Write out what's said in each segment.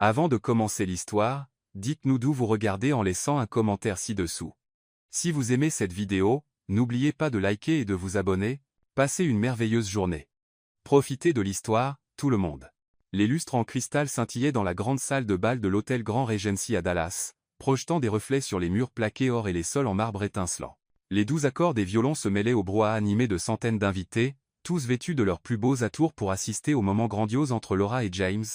Avant de commencer l'histoire, dites-nous d'où vous regardez en laissant un commentaire ci-dessous. Si vous aimez cette vidéo, n'oubliez pas de liker et de vous abonner. Passez une merveilleuse journée. Profitez de l'histoire, tout le monde. Les lustres en cristal scintillaient dans la grande salle de bal de l'hôtel Grand Regency à Dallas, projetant des reflets sur les murs plaqués or et les sols en marbre étincelant. Les 12 accords des violons se mêlaient au brouhaha animé de centaines d'invités, tous vêtus de leurs plus beaux atours pour assister au moment grandiose entre Laura et James.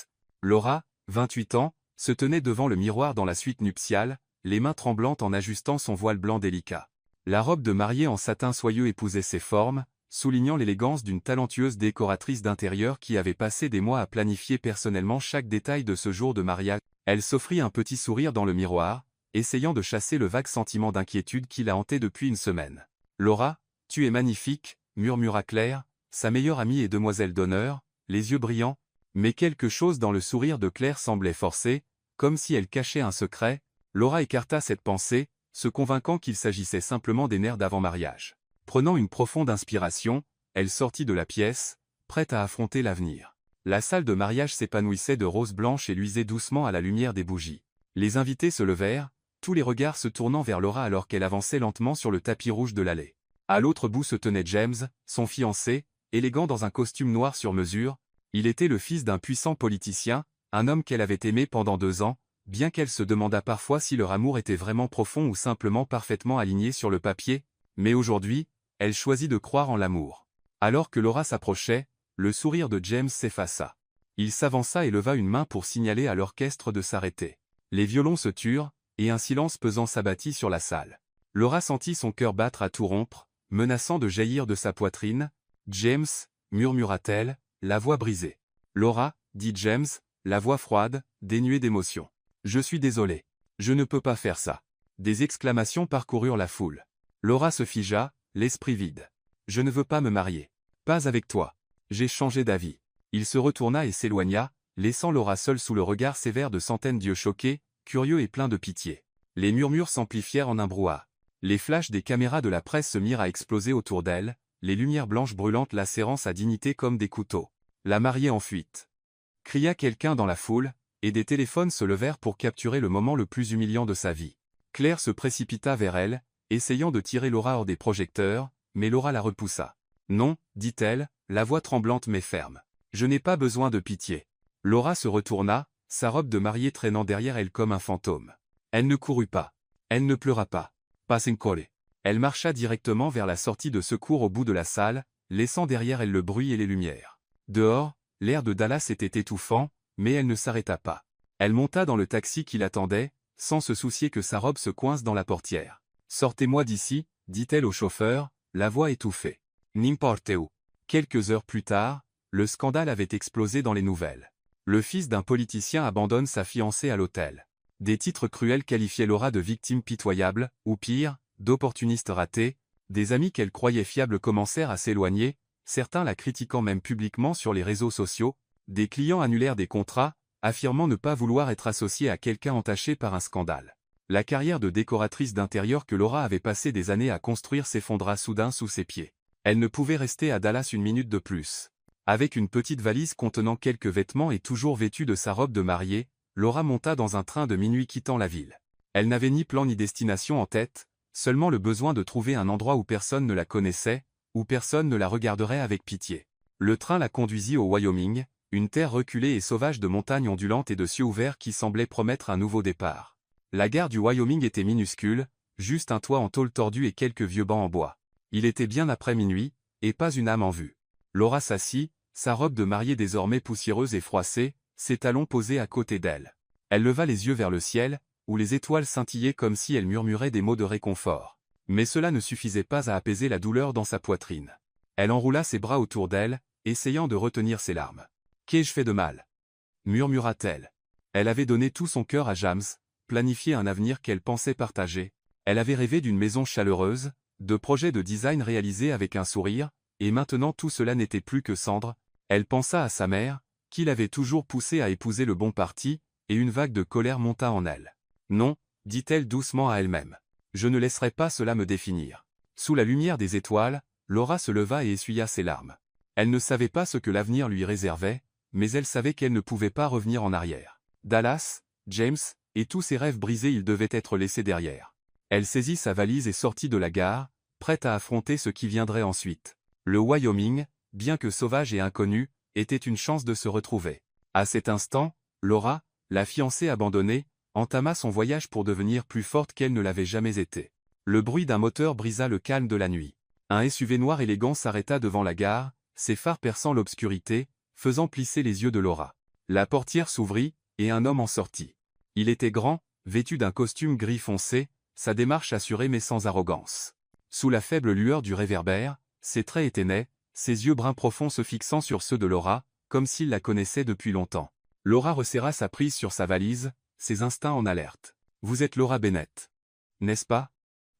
Laura, 28 ans, se tenait devant le miroir dans la suite nuptiale, les mains tremblantes en ajustant son voile blanc délicat. La robe de mariée en satin soyeux épousait ses formes, soulignant l'élégance d'une talentueuse décoratrice d'intérieur qui avait passé des mois à planifier personnellement chaque détail de ce jour de mariage. Elle s'offrit un petit sourire dans le miroir, essayant de chasser le vague sentiment d'inquiétude qui la hantait depuis une semaine. « Laura, tu es magnifique », murmura Claire, sa meilleure amie et demoiselle d'honneur, les yeux brillants, mais quelque chose dans le sourire de Claire semblait forcé, comme si elle cachait un secret. Laura écarta cette pensée, se convainquant qu'il s'agissait simplement des nerfs d'avant-mariage. Prenant une profonde inspiration, elle sortit de la pièce, prête à affronter l'avenir. La salle de mariage s'épanouissait de roses blanches et luisait doucement à la lumière des bougies. Les invités se levèrent, tous les regards se tournant vers Laura alors qu'elle avançait lentement sur le tapis rouge de l'allée. À l'autre bout se tenait James, son fiancé, élégant dans un costume noir sur mesure. Il était le fils d'un puissant politicien, un homme qu'elle avait aimé pendant 2 ans, bien qu'elle se demandât parfois si leur amour était vraiment profond ou simplement parfaitement aligné sur le papier, mais aujourd'hui, elle choisit de croire en l'amour. Alors que Laura s'approchait, le sourire de James s'effaça. Il s'avança et leva une main pour signaler à l'orchestre de s'arrêter. Les violons se turent, et un silence pesant s'abattit sur la salle. Laura sentit son cœur battre à tout rompre, menaçant de jaillir de sa poitrine. « James » murmura-t-elle, la voix brisée. « Laura » dit James, la voix froide, dénuée d'émotion. « Je suis désolé. Je ne peux pas faire ça. » Des exclamations parcoururent la foule. Laura se figea, l'esprit vide. « Je ne veux pas me marier. Pas avec toi. J'ai changé d'avis. » Il se retourna et s'éloigna, laissant Laura seule sous le regard sévère de centaines d'yeux choqués, curieux et pleins de pitié. Les murmures s'amplifièrent en un brouhaha. Les flashs des caméras de la presse se mirent à exploser autour d'elle, les lumières blanches brûlantes lacérant sa dignité comme des couteaux. « La mariée en fuite !» cria quelqu'un dans la foule, et des téléphones se levèrent pour capturer le moment le plus humiliant de sa vie. Claire se précipita vers elle, essayant de tirer Laura hors des projecteurs, mais Laura la repoussa. « Non, dit-elle, la voix tremblante mais ferme. Je n'ai pas besoin de pitié. » Laura se retourna, sa robe de mariée traînant derrière elle comme un fantôme. Elle ne courut pas. Elle ne pleura pas. Pas un collé. Elle marcha directement vers la sortie de secours au bout de la salle, laissant derrière elle le bruit et les lumières. Dehors, l'air de Dallas était étouffant, mais elle ne s'arrêta pas. Elle monta dans le taxi qui l'attendait, sans se soucier que sa robe se coince dans la portière. « Sortez-moi d'ici », dit-elle au chauffeur, la voix étouffée. N'importe où. Quelques heures plus tard, le scandale avait explosé dans les nouvelles. Le fils d'un politicien abandonne sa fiancée à l'hôtel. Des titres cruels qualifiaient Laura de victime pitoyable, ou pire, d'opportuniste raté. Des amis qu'elle croyait fiables commencèrent à s'éloigner, certains la critiquant même publiquement sur les réseaux sociaux. Des clients annulèrent des contrats, affirmant ne pas vouloir être associés à quelqu'un entaché par un scandale. La carrière de décoratrice d'intérieur que Laura avait passé des années à construire s'effondra soudain sous ses pieds. Elle ne pouvait rester à Dallas une minute de plus. Avec une petite valise contenant quelques vêtements et toujours vêtue de sa robe de mariée, Laura monta dans un train de minuit quittant la ville. Elle n'avait ni plan ni destination en tête, seulement le besoin de trouver un endroit où personne ne la connaissait, où personne ne la regarderait avec pitié. Le train la conduisit au Wyoming, une terre reculée et sauvage de montagnes ondulantes et de cieux ouverts qui semblaient promettre un nouveau départ. La gare du Wyoming était minuscule, juste un toit en tôle tordue et quelques vieux bancs en bois. Il était bien après minuit, et pas une âme en vue. Laura s'assit, sa robe de mariée désormais poussiéreuse et froissée, ses talons posés à côté d'elle. Elle leva les yeux vers le ciel, où les étoiles scintillaient comme si elle murmurait des mots de réconfort. Mais cela ne suffisait pas à apaiser la douleur dans sa poitrine. Elle enroula ses bras autour d'elle, essayant de retenir ses larmes. « Qu'ai-je fait de mal ?» murmura-t-elle. Elle avait donné tout son cœur à James, planifié un avenir qu'elle pensait partager. Elle avait rêvé d'une maison chaleureuse, de projets de design réalisés avec un sourire, et maintenant tout cela n'était plus que cendre. Elle pensa à sa mère, qui l'avait toujours poussée à épouser le bon parti, et une vague de colère monta en elle. « Non, dit-elle doucement à elle-même. Je ne laisserai pas cela me définir. » Sous la lumière des étoiles, Laura se leva et essuya ses larmes. Elle ne savait pas ce que l'avenir lui réservait, mais elle savait qu'elle ne pouvait pas revenir en arrière. Dallas, James, et tous ses rêves brisés il devait être laissé derrière. Elle saisit sa valise et sortit de la gare, prête à affronter ce qui viendrait ensuite. Le Wyoming, bien que sauvage et inconnu, était une chance de se retrouver. À cet instant, Laura, la fiancée abandonnée, entama son voyage pour devenir plus forte qu'elle ne l'avait jamais été. Le bruit d'un moteur brisa le calme de la nuit. Un SUV noir élégant s'arrêta devant la gare, ses phares perçant l'obscurité, faisant plisser les yeux de Laura. La portière s'ouvrit, et un homme en sortit. Il était grand, vêtu d'un costume gris foncé, sa démarche assurée mais sans arrogance. Sous la faible lueur du réverbère, ses traits étaient nets, ses yeux bruns profonds se fixant sur ceux de Laura, comme s'il la connaissait depuis longtemps. Laura resserra sa prise sur sa valise, ses instincts en alerte. « Vous êtes Laura Bennett. N'est-ce pas ?»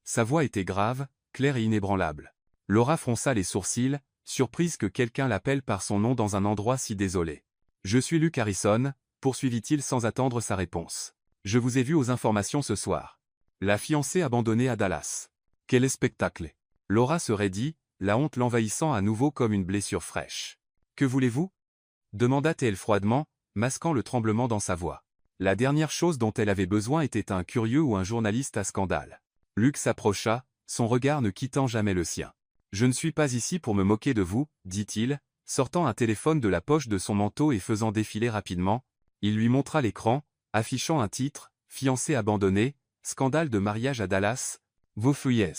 Sa voix était grave, claire et inébranlable. Laura fronça les sourcils, surprise que quelqu'un l'appelle par son nom dans un endroit si désolé. « Je suis Luke Harrison », poursuivit-il sans attendre sa réponse. « Je vous ai vu aux informations ce soir. La fiancée abandonnée à Dallas. Quel spectacle !» Laura se raidit, la honte l'envahissant à nouveau comme une blessure fraîche. « Que voulez-vous » demanda-t-elle froidement, masquant le tremblement dans sa voix. La dernière chose dont elle avait besoin était un curieux ou un journaliste à scandale. Luke s'approcha, son regard ne quittant jamais le sien. « Je ne suis pas ici pour me moquer de vous, » dit-il, sortant un téléphone de la poche de son manteau et faisant défiler rapidement. Il lui montra l'écran, affichant un titre, « Fiancée abandonnée, scandale de mariage à Dallas, vos fuyez.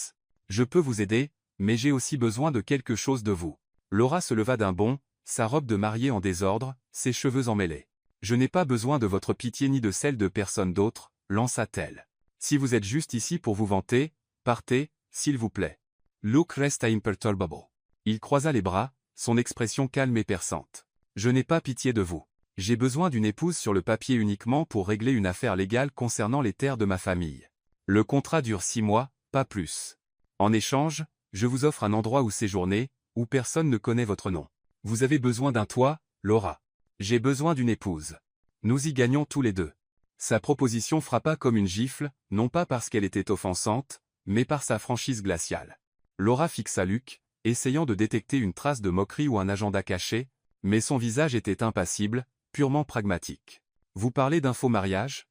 Je peux vous aider, mais j'ai aussi besoin de quelque chose de vous. » Laura se leva d'un bond, sa robe de mariée en désordre, ses cheveux emmêlés. « Je n'ai pas besoin de votre pitié ni de celle de personne d'autre, » lança-t-elle. « Si vous êtes juste ici pour vous vanter, partez, s'il vous plaît. » Luke resta imperturbable. Il croisa les bras, son expression calme et perçante. « Je n'ai pas pitié de vous. J'ai besoin d'une épouse sur le papier uniquement pour régler une affaire légale concernant les terres de ma famille. Le contrat dure 6 mois, pas plus. En échange, je vous offre un endroit où séjourner, où personne ne connaît votre nom. Vous avez besoin d'un toit, Laura. J'ai besoin d'une épouse. Nous y gagnons tous les deux. » Sa proposition frappa comme une gifle, non pas parce qu'elle était offensante, mais par sa franchise glaciale. Laura fixa Luke, essayant de détecter une trace de moquerie ou un agenda caché, mais son visage était impassible, purement pragmatique. « Vous parlez d'un faux mariage »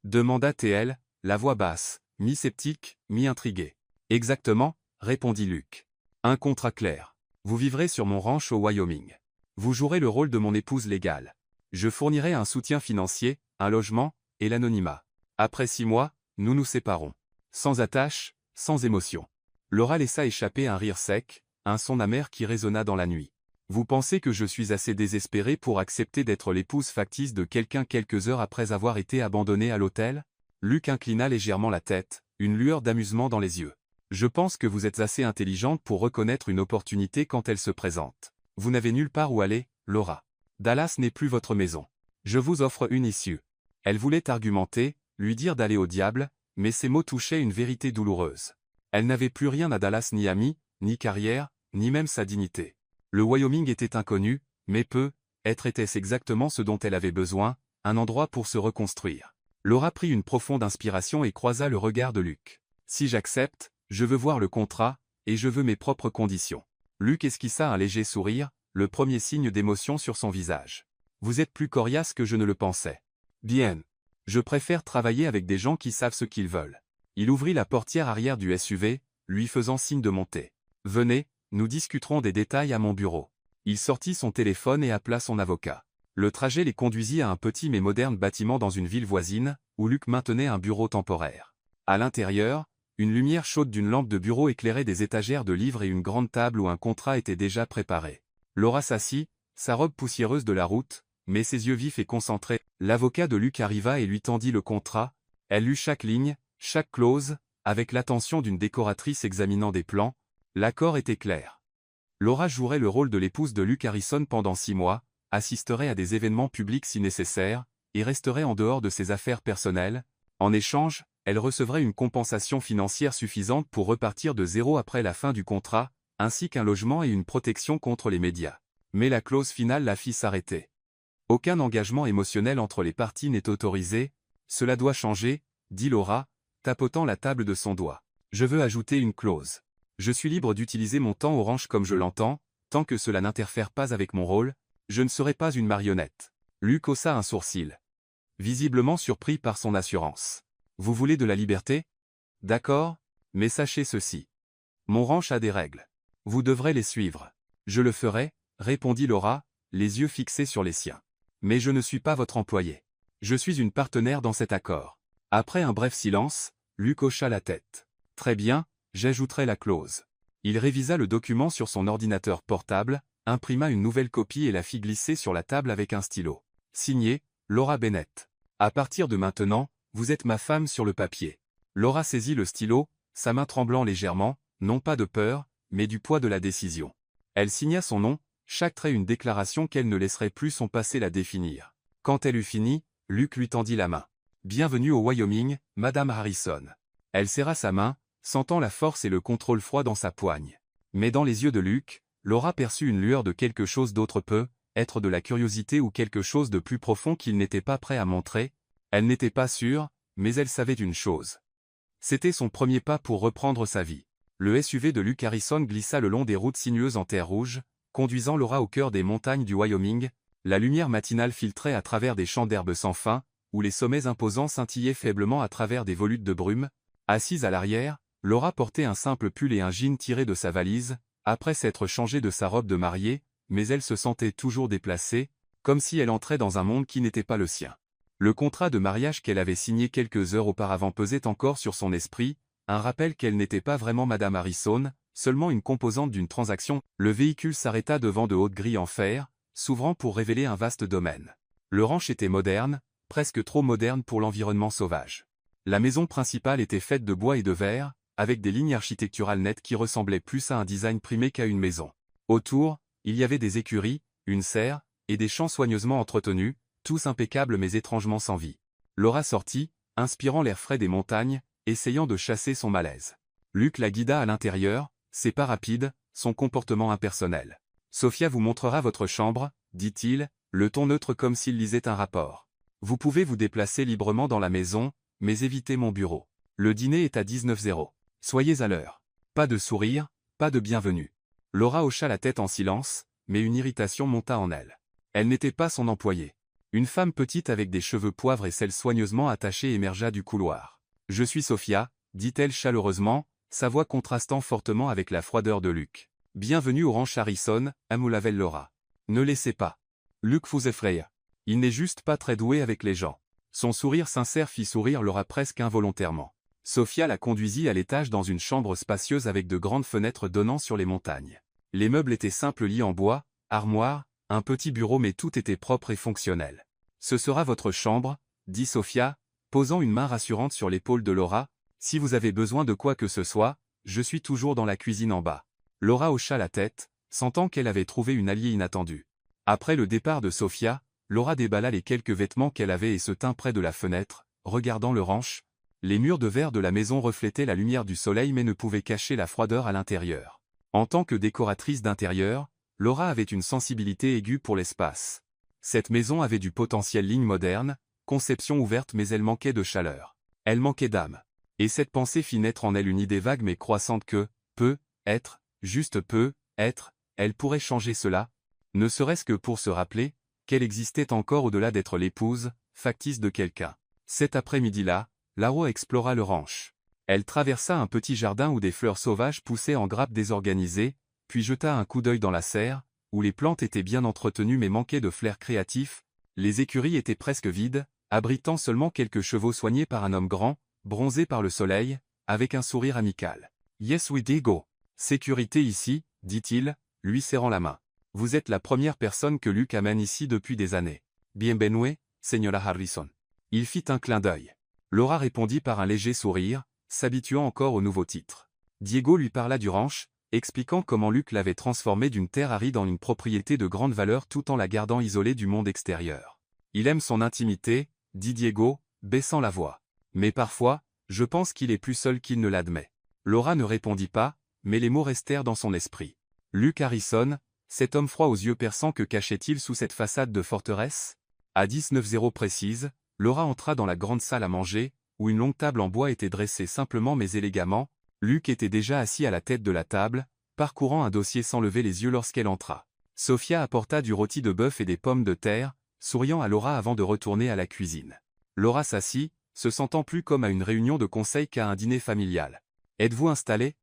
demanda-t-elle, la voix basse, mi-sceptique, mi-intriguée. « Exactement, » répondit Luke. « Un contrat clair. Vous vivrez sur mon ranch au Wyoming. Vous jouerez le rôle de mon épouse légale. Je fournirai un soutien financier, un logement, et l'anonymat. Après 6 mois, nous nous séparons. Sans attache, sans émotion. » Laura laissa échapper un rire sec, un son amer qui résonna dans la nuit. « Vous pensez que je suis assez désespéré pour accepter d'être l'épouse factice de quelqu'un quelques heures après avoir été abandonné à l'hôtel » Luke inclina légèrement la tête, une lueur d'amusement dans les yeux. « Je pense que vous êtes assez intelligente pour reconnaître une opportunité quand elle se présente. Vous n'avez nulle part où aller, Laura. Dallas n'est plus votre maison. Je vous offre une issue. » Elle voulait argumenter, lui dire d'aller au diable, mais ces mots touchaient une vérité douloureuse. Elle n'avait plus rien à Dallas, ni amis, ni carrière, ni même sa dignité. Le Wyoming était inconnu, mais peut-être était-ce exactement ce dont elle avait besoin, un endroit pour se reconstruire. Laura prit une profonde inspiration et croisa le regard de Luke. « Si j'accepte, je veux voir le contrat, et je veux mes propres conditions. » Luke esquissa un léger sourire, le premier signe d'émotion sur son visage. « Vous êtes plus coriace que je ne le pensais. Bien. Je préfère travailler avec des gens qui savent ce qu'ils veulent. » Il ouvrit la portière arrière du SUV, lui faisant signe de monter. « Venez, nous discuterons des détails à mon bureau. » Il sortit son téléphone et appela son avocat. Le trajet les conduisit à un petit mais moderne bâtiment dans une ville voisine, où Luke maintenait un bureau temporaire. À l'intérieur, une lumière chaude d'une lampe de bureau éclairait des étagères de livres et une grande table où un contrat était déjà préparé. Laura s'assit, sa robe poussiéreuse de la route, mais ses yeux vifs et concentrés. L'avocat de Luke arriva et lui tendit le contrat. Elle lut chaque ligne, chaque clause, avec l'attention d'une décoratrice examinant des plans. L'accord était clair. Laura jouerait le rôle de l'épouse de Luke Harrison pendant 6 mois, assisterait à des événements publics si nécessaire, et resterait en dehors de ses affaires personnelles. En échange, elle recevrait une compensation financière suffisante pour repartir de zéro après la fin du contrat, ainsi qu'un logement et une protection contre les médias. Mais la clause finale la fit s'arrêter. Aucun engagement émotionnel entre les parties n'est autorisé. Cela doit changer, dit Laura, tapotant la table de son doigt. Je veux ajouter une clause. Je suis libre d'utiliser mon temps au ranch comme je l'entends, tant que cela n'interfère pas avec mon rôle. Je ne serai pas une marionnette. Luke haussa un sourcil. visiblement surpris par son assurance. Vous voulez de la liberté? D'accord, mais sachez ceci. Mon ranch a des règles. Vous devrez les suivre. Je le ferai, répondit Laura, les yeux fixés sur les siens. Mais je ne suis pas votre employé. Je suis une partenaire dans cet accord. Après un bref silence, Luc hocha la tête. Très bien, j'ajouterai la clause. Il révisa le document sur son ordinateur portable, imprima une nouvelle copie et la fit glisser sur la table avec un stylo. Signé, Laura Bennett. À partir de maintenant, vous êtes ma femme sur le papier. Laura saisit le stylo, sa main tremblant légèrement, non pas de peur, mais du poids de la décision. Elle signa son nom, chaque trait une déclaration qu'elle ne laisserait plus son passé la définir. Quand elle eut fini, Luc lui tendit la main. Bienvenue au Wyoming, Madame Harrison. Elle serra sa main, sentant la force et le contrôle froid dans sa poigne. Mais dans les yeux de Luc, Laura perçut une lueur de quelque chose d'autre être de la curiosité ou quelque chose de plus profond qu'il n'était pas prêt à montrer. Elle n'était pas sûre, mais elle savait une chose. C'était son premier pas pour reprendre sa vie. Le SUV de Luc Harrison glissa le long des routes sinueuses en terre rouge, conduisant Laura au cœur des montagnes du Wyoming. La lumière matinale filtrait à travers des champs d'herbe sans fin, où les sommets imposants scintillaient faiblement à travers des volutes de brume. Assise à l'arrière, Laura portait un simple pull et un jean tiré de sa valise, après s'être changée de sa robe de mariée, mais elle se sentait toujours déplacée, comme si elle entrait dans un monde qui n'était pas le sien. Le contrat de mariage qu'elle avait signé quelques heures auparavant pesait encore sur son esprit, un rappel qu'elle n'était pas vraiment Madame Harrison, seulement une composante d'une transaction. Le véhicule s'arrêta devant de hautes grilles en fer, s'ouvrant pour révéler un vaste domaine. Le ranch était moderne, presque trop moderne pour l'environnement sauvage. La maison principale était faite de bois et de verre, avec des lignes architecturales nettes qui ressemblaient plus à un design primé qu'à une maison. Autour, il y avait des écuries, une serre, et des champs soigneusement entretenus, tous impeccables mais étrangement sans vie. Laura sortit, inspirant l'air frais des montagnes, essayant de chasser son malaise. Luc la guida à l'intérieur, ses pas rapides, son comportement impersonnel. « Sophia vous montrera votre chambre, dit-il, le ton neutre comme s'il lisait un rapport. Vous pouvez vous déplacer librement dans la maison, mais évitez mon bureau. Le dîner est à 19h. Soyez à l'heure. » Pas de sourire, pas de bienvenue. Laura hocha la tête en silence, mais une irritation monta en elle. Elle n'était pas son employée. Une femme petite avec des cheveux poivre et cils soigneusement attachés émergea du couloir. « Je suis Sophia, dit-elle chaleureusement, sa voix contrastant fortement avec la froideur de Luc. Bienvenue au ranch Harrison, amoulavel Laura. Ne laissez pas. Luc vous effraie. Il n'est juste pas très doué avec les gens. Son sourire sincère fit sourire Laura presque involontairement. Sophia la conduisit à l'étage dans une chambre spacieuse avec de grandes fenêtres donnant sur les montagnes. Les meubles étaient simples lits en bois, armoire, un petit bureau mais tout était propre et fonctionnel. Ce sera votre chambre, dit Sophia, posant une main rassurante sur l'épaule de Laura. Si vous avez besoin de quoi que ce soit, je suis toujours dans la cuisine en bas. Laura hocha la tête, sentant qu'elle avait trouvé une alliée inattendue. Après le départ de Sophia, Laura déballa les quelques vêtements qu'elle avait et se tint près de la fenêtre, regardant le ranch. Les murs de verre de la maison reflétaient la lumière du soleil mais ne pouvaient cacher la froideur à l'intérieur. En tant que décoratrice d'intérieur, Laura avait une sensibilité aiguë pour l'espace. Cette maison avait du potentiel ligne moderne, conception ouverte mais elle manquait de chaleur. Elle manquait d'âme. Et cette pensée fit naître en elle une idée vague mais croissante que, peut-être, juste peut-être, elle pourrait changer cela, ne serait-ce que pour se rappeler qu'elle existait encore au-delà d'être l'épouse factice de quelqu'un. Cet après-midi-là, Laura explora le ranch. Elle traversa un petit jardin où des fleurs sauvages poussaient en grappes désorganisées, puis jeta un coup d'œil dans la serre, où les plantes étaient bien entretenues mais manquaient de flair créatif. Les écuries étaient presque vides, abritant seulement quelques chevaux soignés par un homme grand, bronzé par le soleil, avec un sourire amical. « Yes we go. Sécurité ici, dit-il, lui serrant la main. Vous êtes la première personne que Luc amène ici depuis des années. Bienvenue, señora Harrison. » Il fit un clin d'œil. Laura répondit par un léger sourire, s'habituant encore au nouveau titre. Diego lui parla du ranch, expliquant comment Luc l'avait transformé d'une terre aride en une propriété de grande valeur tout en la gardant isolée du monde extérieur. Il aime son intimité, dit Diego, baissant la voix. Mais parfois, je pense qu'il est plus seul qu'il ne l'admet. Laura ne répondit pas, mais les mots restèrent dans son esprit. Luc Harrison, cet homme froid aux yeux perçants, que cachait-il sous cette façade de forteresse? À 19h précise, Laura entra dans la grande salle à manger, où une longue table en bois était dressée simplement mais élégamment. Luc était déjà assis à la tête de la table, parcourant un dossier sans lever les yeux lorsqu'elle entra. Sophia apporta du rôti de bœuf et des pommes de terre, souriant à Laura avant de retourner à la cuisine. Laura s'assit, se sentant plus comme à une réunion de conseil qu'à un dîner familial. « Êtes-vous installé ?»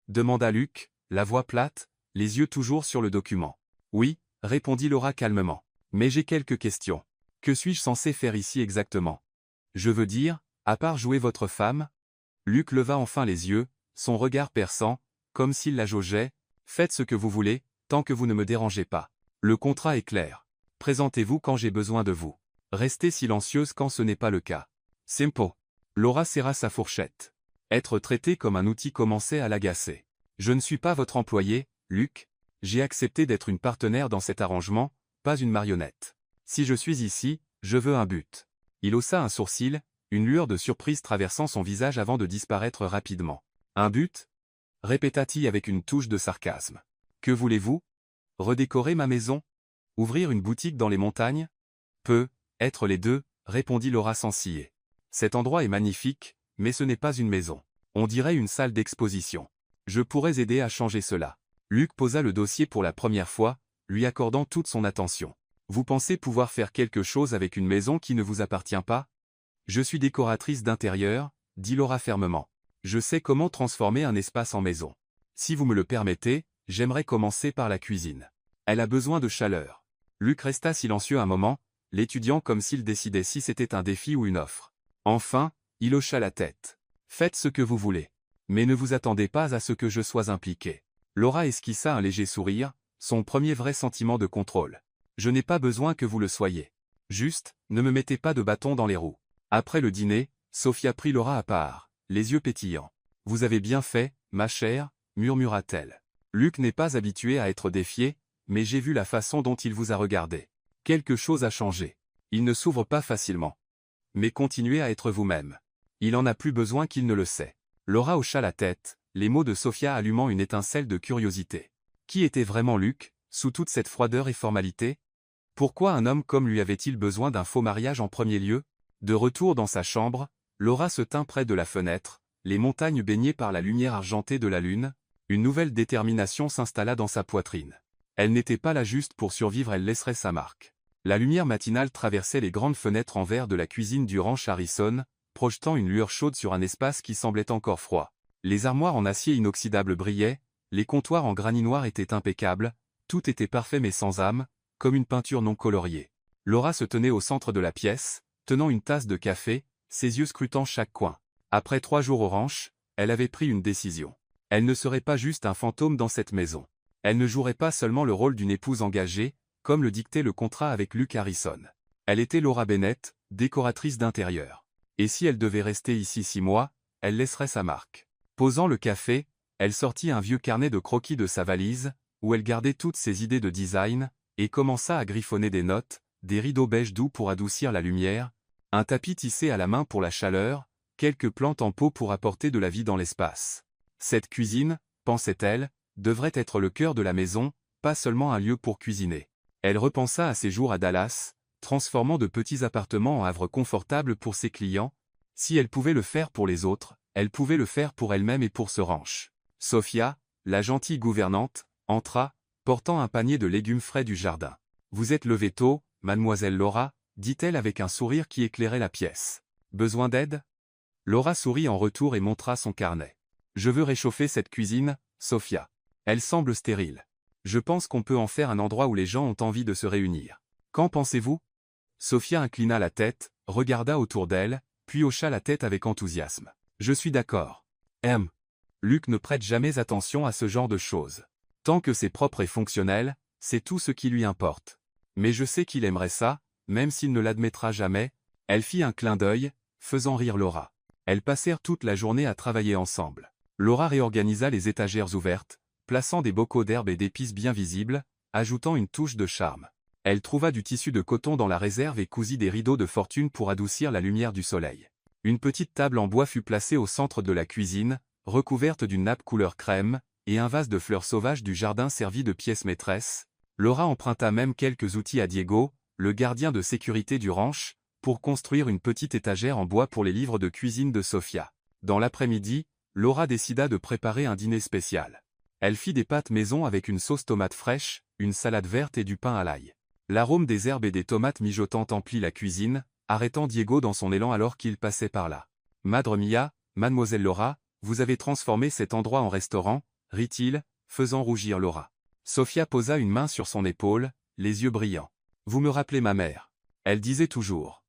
demanda Luc, la voix plate, les yeux toujours sur le document. « Oui », répondit Laura calmement. « Mais j'ai quelques questions. Que suis-je censé faire ici exactement? Je veux dire, à part jouer votre femme ?» Luc leva enfin les yeux, son regard perçant, comme s'il la jaugeait. « Faites ce que vous voulez, tant que vous ne me dérangez pas. Le contrat est clair. Présentez-vous quand j'ai besoin de vous. Restez silencieuse quand ce n'est pas le cas. Simple. » Laura serra sa fourchette. Être traité comme un outil commençait à l'agacer. « Je ne suis pas votre employé, Luc. J'ai accepté d'être une partenaire dans cet arrangement, pas une marionnette. Si je suis ici, je veux un but. » Il haussa un sourcil, une lueur de surprise traversant son visage avant de disparaître rapidement. « Un but ?» répéta-t-il avec une touche de sarcasme. « Que voulez-vous? Redécorer ma maison? Ouvrir une boutique dans les montagnes? » « Peut être les deux, répondit Laura sans ciller. « Cet endroit est magnifique, mais ce n'est pas une maison. On dirait une salle d'exposition. Je pourrais aider à changer cela. » Luc posa le dossier pour la première fois, lui accordant toute son attention. « Vous pensez pouvoir faire quelque chose avec une maison qui ne vous appartient pas? » « Je suis décoratrice d'intérieur, » dit Laura fermement. « Je sais comment transformer un espace en maison. Si vous me le permettez, j'aimerais commencer par la cuisine. Elle a besoin de chaleur. » Luc resta silencieux un moment, l'étudiant comme s'il décidait si c'était un défi ou une offre. Enfin, il hocha la tête. « Faites ce que vous voulez. Mais ne vous attendez pas à ce que je sois impliqué. » Laura esquissa un léger sourire, son premier vrai sentiment de contrôle. « Je n'ai pas besoin que vous le soyez. Juste, ne me mettez pas de bâton dans les roues. » Après le dîner, Sophia prit Laura à part, les yeux pétillants. « Vous avez bien fait, ma chère, » murmura-t-elle. « Luc n'est pas habitué à être défié, mais j'ai vu la façon dont il vous a regardé. Quelque chose a changé. Il ne s'ouvre pas facilement. Mais continuez à être vous-même. Il en a plus besoin qu'il ne le sait. » Laura hocha la tête, les mots de Sophia allumant une étincelle de curiosité. Qui était vraiment Luc, sous toute cette froideur et formalité? Pourquoi un homme comme lui avait-il besoin d'un faux mariage en premier lieu? De retour dans sa chambre, Laura se tint près de la fenêtre, les montagnes baignées par la lumière argentée de la lune. Une nouvelle détermination s'installa dans sa poitrine. Elle n'était pas là juste pour survivre, elle laisserait sa marque. La lumière matinale traversait les grandes fenêtres en verre de la cuisine du ranch Harrison, projetant une lueur chaude sur un espace qui semblait encore froid. Les armoires en acier inoxydable brillaient, les comptoirs en granit noir étaient impeccables, tout était parfait mais sans âme, comme une peinture non coloriée. Laura se tenait au centre de la pièce, tenant une tasse de café, ses yeux scrutant chaque coin. Après 3 jours au ranch, elle avait pris une décision. Elle ne serait pas juste un fantôme dans cette maison. Elle ne jouerait pas seulement le rôle d'une épouse engagée, comme le dictait le contrat avec Luc Harrison. Elle était Laura Bennett, décoratrice d'intérieur. Et si elle devait rester ici 6 mois, elle laisserait sa marque. Posant le café, elle sortit un vieux carnet de croquis de sa valise, où elle gardait toutes ses idées de design, et commença à griffonner des notes, des rideaux beige doux pour adoucir la lumière, un tapis tissé à la main pour la chaleur, quelques plantes en pot pour apporter de la vie dans l'espace. Cette cuisine, pensait-elle, devrait être le cœur de la maison, pas seulement un lieu pour cuisiner. Elle repensa à ses jours à Dallas, transformant de petits appartements en havres confortables pour ses clients. Si elle pouvait le faire pour les autres, elle pouvait le faire pour elle-même et pour ce ranch. Sophia, la gentille gouvernante, entra, portant un panier de légumes frais du jardin. « Vous êtes levée tôt, mademoiselle Laura ?» dit-elle avec un sourire qui éclairait la pièce. « Besoin d'aide ?» Laura sourit en retour et montra son carnet. « Je veux réchauffer cette cuisine, Sophia. Elle semble stérile. Je pense qu'on peut en faire un endroit où les gens ont envie de se réunir. Qu'en pensez-vous » Sophia inclina la tête, regarda autour d'elle, puis hocha la tête avec enthousiasme. « Je suis d'accord. » Luc ne prête jamais attention à ce genre de choses. Tant que c'est propre et fonctionnel, c'est tout ce qui lui importe. Mais je sais qu'il aimerait ça, même s'il ne l'admettra jamais. Elle fit un clin d'œil, faisant rire Laura. Elles passèrent toute la journée à travailler ensemble. Laura réorganisa les étagères ouvertes, plaçant des bocaux d'herbes et d'épices bien visibles, ajoutant une touche de charme. Elle trouva du tissu de coton dans la réserve et cousit des rideaux de fortune pour adoucir la lumière du soleil. Une petite table en bois fut placée au centre de la cuisine, recouverte d'une nappe couleur crème, et un vase de fleurs sauvages du jardin servi de pièce maîtresse. Laura emprunta même quelques outils à Diego, le gardien de sécurité du ranch, pour construire une petite étagère en bois pour les livres de cuisine de Sophia. Dans l'après-midi, Laura décida de préparer un dîner spécial. Elle fit des pâtes maison avec une sauce tomate fraîche, une salade verte et du pain à l'ail. L'arôme des herbes et des tomates mijotantes emplit la cuisine, arrêtant Diego dans son élan alors qu'il passait par là. Madre mia, mademoiselle Laura, vous avez transformé cet endroit en restaurant, rit-il, faisant rougir Laura. Sofia posa une main sur son épaule, les yeux brillants. Vous me rappelez ma mère. Elle disait toujours.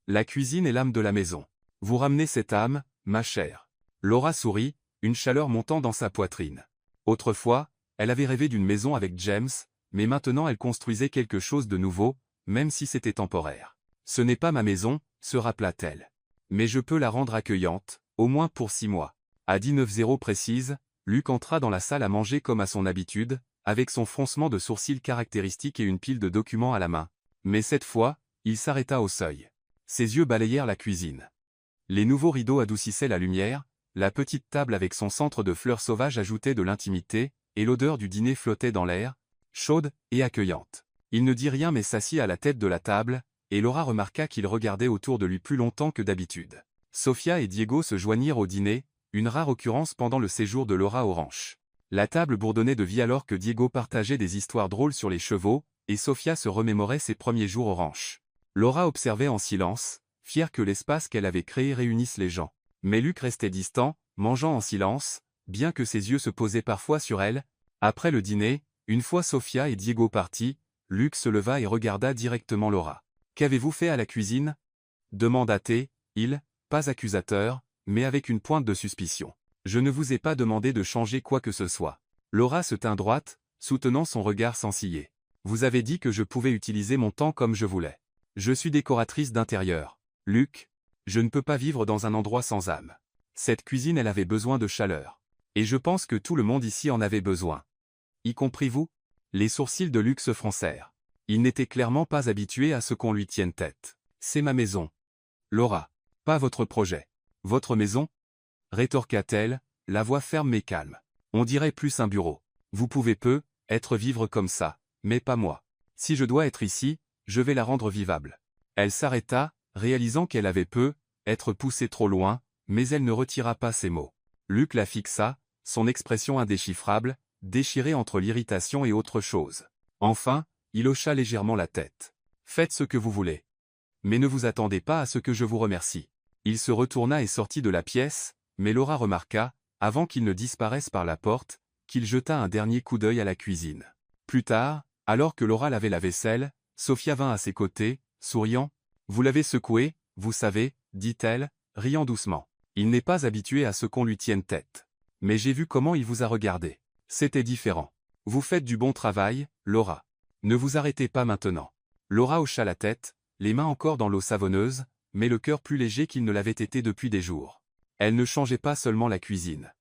La cuisine est l'âme de la maison. Vous ramenez cette âme, ma chère. Laura sourit, une chaleur montant dans sa poitrine. Autrefois, elle avait rêvé d'une maison avec James, mais maintenant elle construisait quelque chose de nouveau, même si c'était temporaire. Ce n'est pas ma maison, se rappela-t-elle. Mais je peux la rendre accueillante, au moins pour 6 mois. À 19h précise, Luc entra dans la salle à manger comme à son habitude, avec son froncement de sourcils caractéristique et une pile de documents à la main. Mais cette fois, il s'arrêta au seuil. Ses yeux balayèrent la cuisine. Les nouveaux rideaux adoucissaient la lumière, la petite table avec son centre de fleurs sauvages ajoutait de l'intimité, et l'odeur du dîner flottait dans l'air, chaude et accueillante. Il ne dit rien mais s'assit à la tête de la table, et Laura remarqua qu'il regardait autour de lui plus longtemps que d'habitude. Sofia et Diego se joignirent au dîner, une rare occurrence pendant le séjour de Laura au ranch. La table bourdonnait de vie alors que Diego partageait des histoires drôles sur les chevaux, et Sofia se remémorait ses premiers jours au ranch. Laura observait en silence, fière que l'espace qu'elle avait créé réunisse les gens. Mais Luc restait distant, mangeant en silence, bien que ses yeux se posaient parfois sur elle. Après le dîner, une fois Sofia et Diego partis, Luc se leva et regarda directement Laura. « Qu'avez-vous fait à la cuisine » demanda-t-il, pas accusateur, mais avec une pointe de suspicion. « Je ne vous ai pas demandé de changer quoi que ce soit. » Laura se tint droite, soutenant son regard sans ciller. « Vous avez dit que je pouvais utiliser mon temps comme je voulais. Je suis décoratrice d'intérieur. Luc, je ne peux pas vivre dans un endroit sans âme. Cette cuisine elle avait besoin de chaleur. Et je pense que tout le monde ici en avait besoin. Y compris vous ?» Les sourcils de Luc se froncèrent. Il n'était clairement pas habitué à ce qu'on lui tienne tête. « C'est ma maison. Laura. Pas votre projet. »« Votre maison » rétorqua-t-elle, la voix ferme mais calme. « On dirait plus un bureau. Vous pouvez être vivre comme ça, mais pas moi. Si je dois être ici, je vais la rendre vivable. » Elle s'arrêta, réalisant qu'elle avait être poussée trop loin, mais elle ne retira pas ses mots. Luc la fixa, son expression indéchiffrable, déchirée entre l'irritation et autre chose. Enfin, il hocha légèrement la tête. « Faites ce que vous voulez. Mais ne vous attendez pas à ce que je vous remercie. » Il se retourna et sortit de la pièce, mais Laura remarqua, avant qu'il ne disparaisse par la porte, qu'il jeta un dernier coup d'œil à la cuisine. Plus tard, alors que Laura lavait la vaisselle, Sofia vint à ses côtés, souriant. « Vous l'avez secoué, vous savez, » dit-elle, riant doucement. « Il n'est pas habitué à ce qu'on lui tienne tête. Mais j'ai vu comment il vous a regardé. C'était différent. Vous faites du bon travail, Laura. Ne vous arrêtez pas maintenant. » Laura hocha la tête, les mains encore dans l'eau savonneuse, mais le cœur plus léger qu'il ne l'avait été depuis des jours. Elle ne changeait pas seulement la cuisine.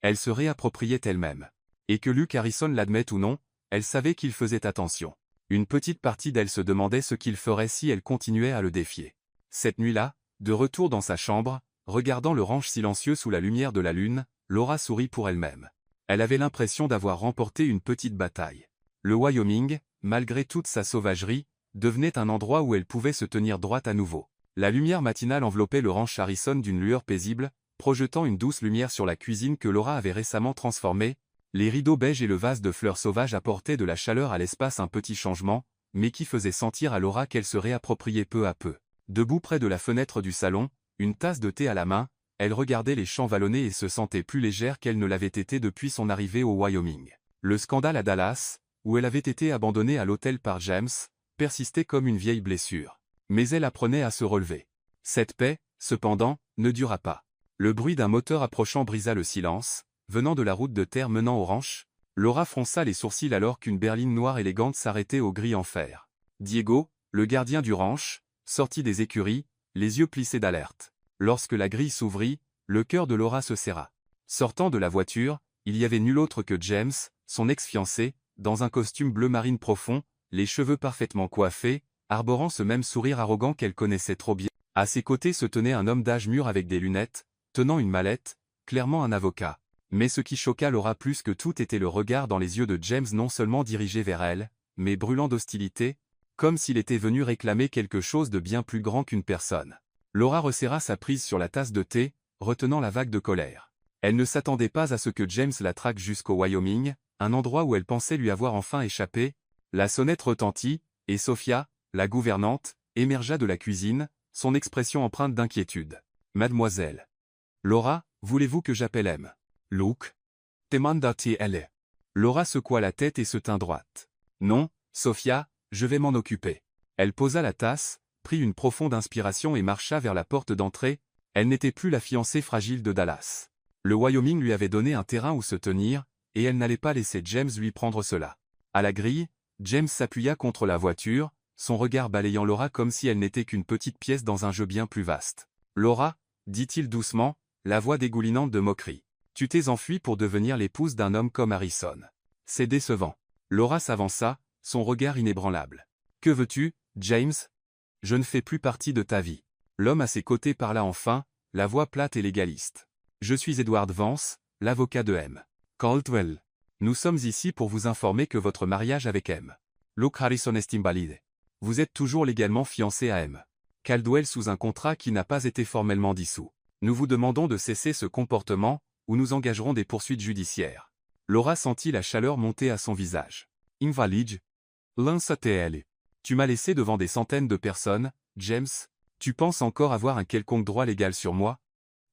Elle se réappropriait elle-même. Et que Luc Harrison l'admette ou non, elle savait qu'il faisait attention. Une petite partie d'elle se demandait ce qu'il ferait si elle continuait à le défier. Cette nuit-là, de retour dans sa chambre, regardant le ranch silencieux sous la lumière de la lune, Laura sourit pour elle-même. Elle avait l'impression d'avoir remporté une petite bataille. Le Wyoming, malgré toute sa sauvagerie, devenait un endroit où elle pouvait se tenir droite à nouveau. La lumière matinale enveloppait le ranch Harrison d'une lueur paisible, projetant une douce lumière sur la cuisine que Laura avait récemment transformée. Les rideaux beiges et le vase de fleurs sauvages apportaient de la chaleur à l'espace, un petit changement, mais qui faisait sentir à Laura qu'elle se réappropriait peu à peu. Debout près de la fenêtre du salon, une tasse de thé à la main, elle regardait les champs vallonnés et se sentait plus légère qu'elle ne l'avait été depuis son arrivée au Wyoming. Le scandale à Dallas, où elle avait été abandonnée à l'hôtel par James, persistait comme une vieille blessure. Mais elle apprenait à se relever. Cette paix, cependant, ne dura pas. Le bruit d'un moteur approchant brisa le silence, venant de la route de terre menant au ranch. Laura fronça les sourcils alors qu'une berline noire élégante s'arrêtait aux grilles en fer. Diego, le gardien du ranch, sortit des écuries, les yeux plissés d'alerte. Lorsque la grille s'ouvrit, le cœur de Laura se serra. Sortant de la voiture, il y avait nul autre que James, son ex-fiancé, dans un costume bleu marine profond, les cheveux parfaitement coiffés, arborant ce même sourire arrogant qu'elle connaissait trop bien. À ses côtés se tenait un homme d'âge mûr avec des lunettes, tenant une mallette, clairement un avocat. Mais ce qui choqua Laura plus que tout était le regard dans les yeux de James, non seulement dirigé vers elle, mais brûlant d'hostilité, comme s'il était venu réclamer quelque chose de bien plus grand qu'une personne. Laura resserra sa prise sur la tasse de thé, retenant la vague de colère. Elle ne s'attendait pas à ce que James la traque jusqu'au Wyoming, un endroit où elle pensait lui avoir enfin échappé. La sonnette retentit, et Sofia, la gouvernante, émergea de la cuisine, son expression empreinte d'inquiétude. Mademoiselle. Laura, voulez-vous que j'appelle M? Luke? Demanda-t-elle. Laura secoua la tête et se tint droite. Non, Sophia, je vais m'en occuper. Elle posa la tasse, prit une profonde inspiration et marcha vers la porte d'entrée. Elle n'était plus la fiancée fragile de Dallas. Le Wyoming lui avait donné un terrain où se tenir, et elle n'allait pas laisser James lui prendre cela. À la grille, James s'appuya contre la voiture, son regard balayant Laura comme si elle n'était qu'une petite pièce dans un jeu bien plus vaste. « Laura, dit-il doucement, la voix dégoulinante de moquerie. Tu t'es enfuie pour devenir l'épouse d'un homme comme Harrison. C'est décevant. » Laura s'avança, son regard inébranlable. « Que veux-tu, James? Je ne fais plus partie de ta vie. » L'homme à ses côtés parla enfin, la voix plate et légaliste. « Je suis Edward Vance, l'avocat de M. Caldwell. Nous sommes ici pour vous informer que votre mariage avec M. Luke Harrison est invalide. Vous êtes toujours légalement fiancé à M. Caldwell sous un contrat qui n'a pas été formellement dissous. Nous vous demandons de cesser ce comportement, ou nous engagerons des poursuites judiciaires. » Laura sentit la chaleur monter à son visage. « Invalide? Lança-t-elle. Tu m'as laissé devant des centaines de personnes, James. Tu penses encore avoir un quelconque droit légal sur moi? »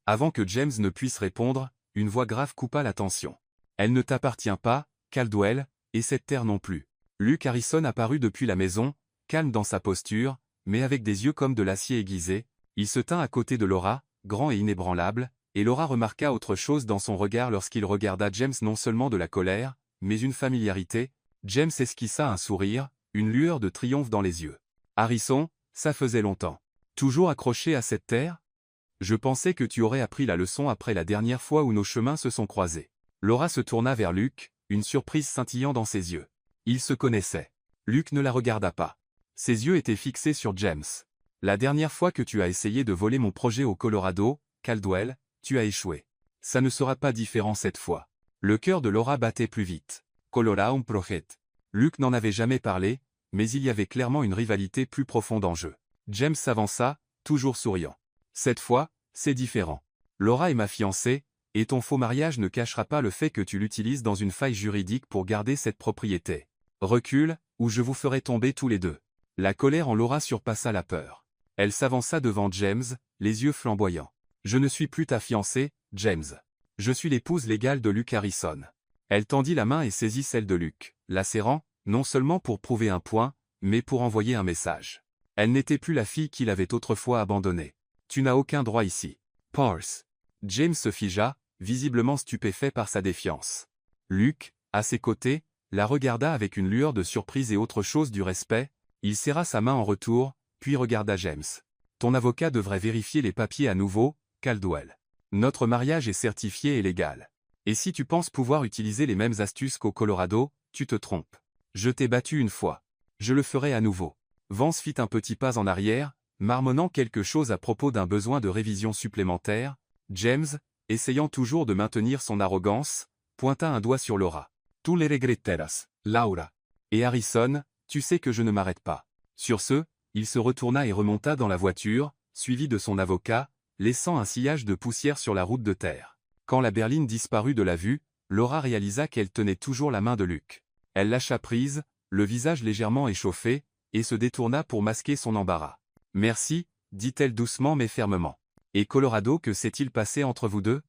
Avant que James ne puisse répondre, une voix grave coupa la tension. « Elle ne t'appartient pas, Caldwell, et cette terre non plus. » Luke Harrison apparut depuis la maison, calme dans sa posture, mais avec des yeux comme de l'acier aiguisé. Il se tint à côté de Laura, grand et inébranlable, et Laura remarqua autre chose dans son regard lorsqu'il regarda James, non seulement de la colère, mais une familiarité. James esquissa un sourire, une lueur de triomphe dans les yeux. « Harrison, ça faisait longtemps. Toujours accroché à cette terre? Je pensais que tu aurais appris la leçon après la dernière fois où nos chemins se sont croisés. » Laura se tourna vers Luke, une surprise scintillant dans ses yeux. Ils se connaissaient. Luke ne la regarda pas. Ses yeux étaient fixés sur James. « La dernière fois que tu as essayé de voler mon projet au Colorado, Caldwell, tu as échoué. Ça ne sera pas différent cette fois. » Le cœur de Laura battait plus vite. Colorado Project. Luke n'en avait jamais parlé, mais il y avait clairement une rivalité plus profonde en jeu. James s'avança, toujours souriant. « Cette fois, c'est différent. Laura est ma fiancée, et ton faux mariage ne cachera pas le fait que tu l'utilises dans une faille juridique pour garder cette propriété. Recule, ou je vous ferai tomber tous les deux. » La colère en Laura surpassa la peur. Elle s'avança devant James, les yeux flamboyants. « Je ne suis plus ta fiancée, James. Je suis l'épouse légale de Luke Harrison. » Elle tendit la main et saisit celle de Luke, la serrant, non seulement pour prouver un point, mais pour envoyer un message. Elle n'était plus la fille qu'il avait autrefois abandonnée. « Tu n'as aucun droit ici. Parse. » James se figea, visiblement stupéfait par sa défiance. Luke, à ses côtés, la regarda avec une lueur de surprise et autre chose du respect. Il serra sa main en retour, puis regarda James. « Ton avocat devrait vérifier les papiers à nouveau, Caldwell. Notre mariage est certifié et légal. Et si tu penses pouvoir utiliser les mêmes astuces qu'au Colorado, tu te trompes. Je t'ai battu une fois. Je le ferai à nouveau. » Vance fit un petit pas en arrière, marmonnant quelque chose à propos d'un besoin de révision supplémentaire. James, essayant toujours de maintenir son arrogance, pointa un doigt sur Laura. « Tous les regretteras, Laura. Et Harrison, tu sais que je ne m'arrête pas. » Sur ce, il se retourna et remonta dans la voiture, suivi de son avocat, laissant un sillage de poussière sur la route de terre. Quand la berline disparut de la vue, Laura réalisa qu'elle tenait toujours la main de Luke. Elle lâcha prise, le visage légèrement échauffé, et se détourna pour masquer son embarras. « Merci, dit-elle doucement mais fermement. Et Colorado, que s'est-il passé entre vous deux? »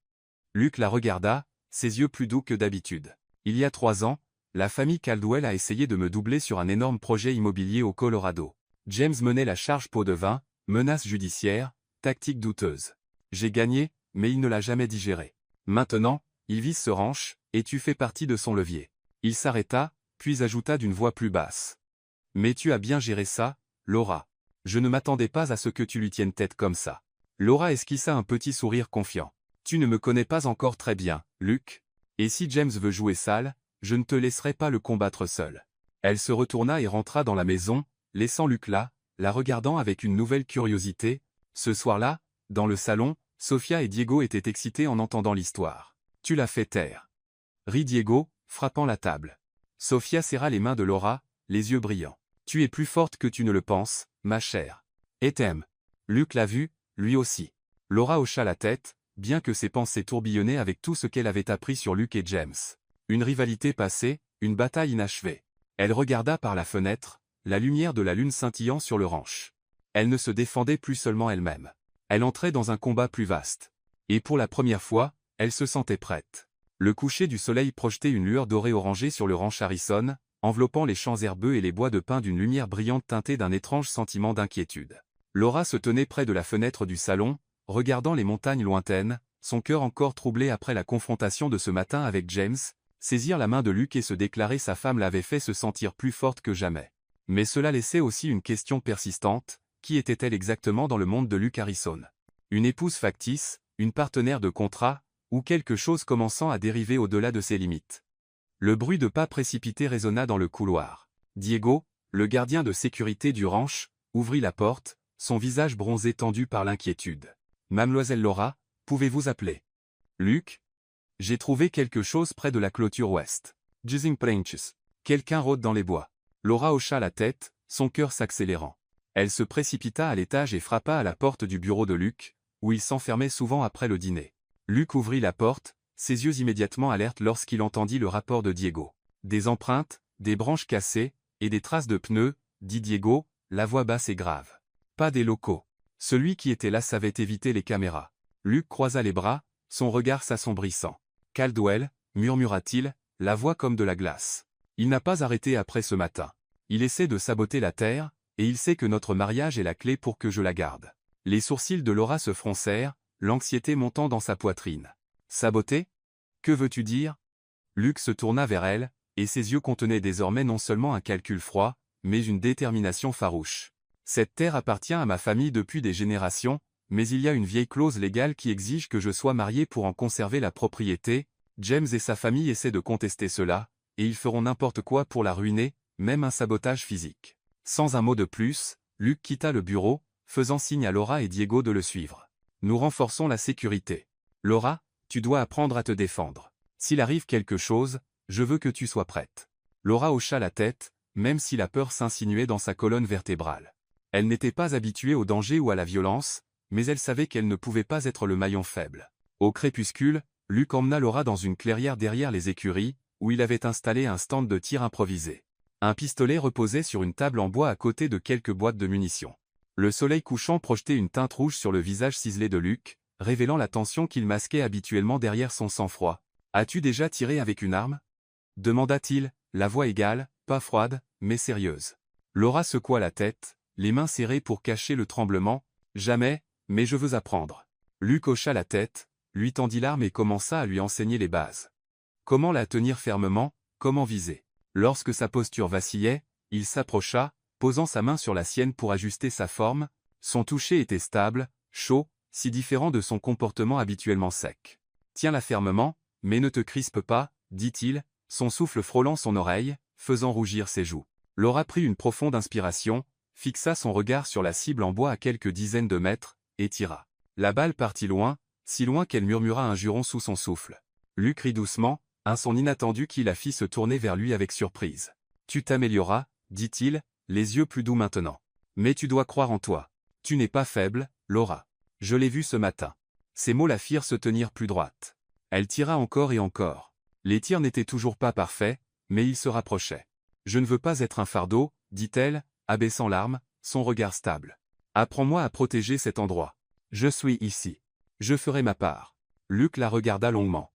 Luke la regarda, ses yeux plus doux que d'habitude. « Il y a 3 ans, la famille Caldwell a essayé de me doubler sur un énorme projet immobilier au Colorado. James menait la charge pot de vin, menace judiciaire, tactique douteuse. J'ai gagné, mais il ne l'a jamais digéré. Maintenant, il vise ce ranch, et tu fais partie de son levier. » Il s'arrêta, puis ajouta d'une voix plus basse. « Mais tu as bien géré ça, Laura. Je ne m'attendais pas à ce que tu lui tiennes tête comme ça. » Laura esquissa un petit sourire confiant. « Tu ne me connais pas encore très bien, Luke. Et si James veut jouer sale, je ne te laisserai pas le combattre seul. » Elle se retourna et rentra dans la maison, laissant Luke là, la regardant avec une nouvelle curiosité. Ce soir-là, dans le salon, Sophia et Diego étaient excités en entendant l'histoire. « Tu l'as fait taire. » Rit Diego, frappant la table. Sophia serra les mains de Laura, les yeux brillants. « Tu es plus forte que tu ne le penses, ma chère. Et t'aimes. » Luke l'a vu, lui aussi. Laura hocha la tête, bien que ses pensées tourbillonnaient avec tout ce qu'elle avait appris sur Luke et James. Une rivalité passée, une bataille inachevée. Elle regarda par la fenêtre, la lumière de la lune scintillant sur le ranch. Elle ne se défendait plus seulement elle-même. Elle entrait dans un combat plus vaste. Et pour la première fois, elle se sentait prête. Le coucher du soleil projetait une lueur dorée orangée sur le ranch Harrison, enveloppant les champs herbeux et les bois de pin d'une lumière brillante teintée d'un étrange sentiment d'inquiétude. Laura se tenait près de la fenêtre du salon, regardant les montagnes lointaines, son cœur encore troublé après la confrontation de ce matin avec James. Saisir la main de Luke et se déclarer sa femme l'avait fait se sentir plus forte que jamais. Mais cela laissait aussi une question persistante, qui était-elle exactement dans le monde de Luke Harrison? Une épouse factice, une partenaire de contrat, ou quelque chose commençant à dériver au-delà de ses limites? Le bruit de pas précipité résonna dans le couloir. Diego, le gardien de sécurité du ranch, ouvrit la porte, son visage bronzé tendu par l'inquiétude. « Mademoiselle Laura, pouvez-vous appeler Luke? J'ai trouvé quelque chose près de la clôture ouest. Juzzing Branches. Quelqu'un rôde dans les bois. » Laura hocha la tête, son cœur s'accélérant. Elle se précipita à l'étage et frappa à la porte du bureau de Luke, où il s'enfermait souvent après le dîner. Luke ouvrit la porte, ses yeux immédiatement alertes lorsqu'il entendit le rapport de Diego. « Des empreintes, des branches cassées, et des traces de pneus, » dit Diego, la voix basse et grave. Pas des locaux. Celui qui était là savait éviter les caméras. Luke croisa les bras, son regard s'assombrissant. « Caldwell, murmura-t-il, la voix comme de la glace. Il n'a pas arrêté après ce matin. Il essaie de saboter la terre, et il sait que notre mariage est la clé pour que je la garde. » Les sourcils de Laura se froncèrent, l'anxiété montant dans sa poitrine. « Saboter? Que veux-tu dire ?» Luke se tourna vers elle, et ses yeux contenaient désormais non seulement un calcul froid, mais une détermination farouche. « Cette terre appartient à ma famille depuis des générations, mais il y a une vieille clause légale qui exige que je sois marié pour en conserver la propriété. James et sa famille essaient de contester cela, et ils feront n'importe quoi pour la ruiner, même un sabotage physique. » Sans un mot de plus, Luke quitta le bureau, faisant signe à Laura et Diego de le suivre. « Nous renforçons la sécurité. Laura, tu dois apprendre à te défendre. S'il arrive quelque chose, je veux que tu sois prête. » Laura hocha la tête, même si la peur s'insinuait dans sa colonne vertébrale. Elle n'était pas habituée au danger ou à la violence, mais elle savait qu'elle ne pouvait pas être le maillon faible. Au crépuscule, Luke emmena Laura dans une clairière derrière les écuries, où il avait installé un stand de tir improvisé. Un pistolet reposait sur une table en bois à côté de quelques boîtes de munitions. Le soleil couchant projetait une teinte rouge sur le visage ciselé de Luke, révélant la tension qu'il masquait habituellement derrière son sang-froid. « As-tu déjà tiré avec une arme ?» demanda-t-il, la voix égale, pas froide, mais sérieuse. Laura secoua la tête, les mains serrées pour cacher le tremblement. « Jamais, mais je veux apprendre. » Luke hocha la tête, lui tendit l'arme et commença à lui enseigner les bases. Comment la tenir fermement, comment viser. Lorsque sa posture vacillait, il s'approcha, posant sa main sur la sienne pour ajuster sa forme. Son toucher était stable, chaud, si différent de son comportement habituellement sec. « Tiens-la fermement, mais ne te crispe pas, » dit-il, son souffle frôlant son oreille, faisant rougir ses joues. Laura prit une profonde inspiration, fixa son regard sur la cible en bois à quelques dizaines de mètres, et tira. La balle partit loin, si loin qu'elle murmura un juron sous son souffle. Luke rit doucement, un son inattendu qui la fit se tourner vers lui avec surprise. « Tu t'amélioreras, » dit-il, les yeux plus doux maintenant. « Mais tu dois croire en toi. Tu n'es pas faible, Laura. Je l'ai vu ce matin. » Ces mots la firent se tenir plus droite. Elle tira encore et encore. Les tirs n'étaient toujours pas parfaits, mais ils se rapprochaient. « Je ne veux pas être un fardeau, » dit-elle, abaissant l'arme, son regard stable. « Apprends-moi à protéger cet endroit. Je suis ici. Je ferai ma part. » Luke la regarda longuement.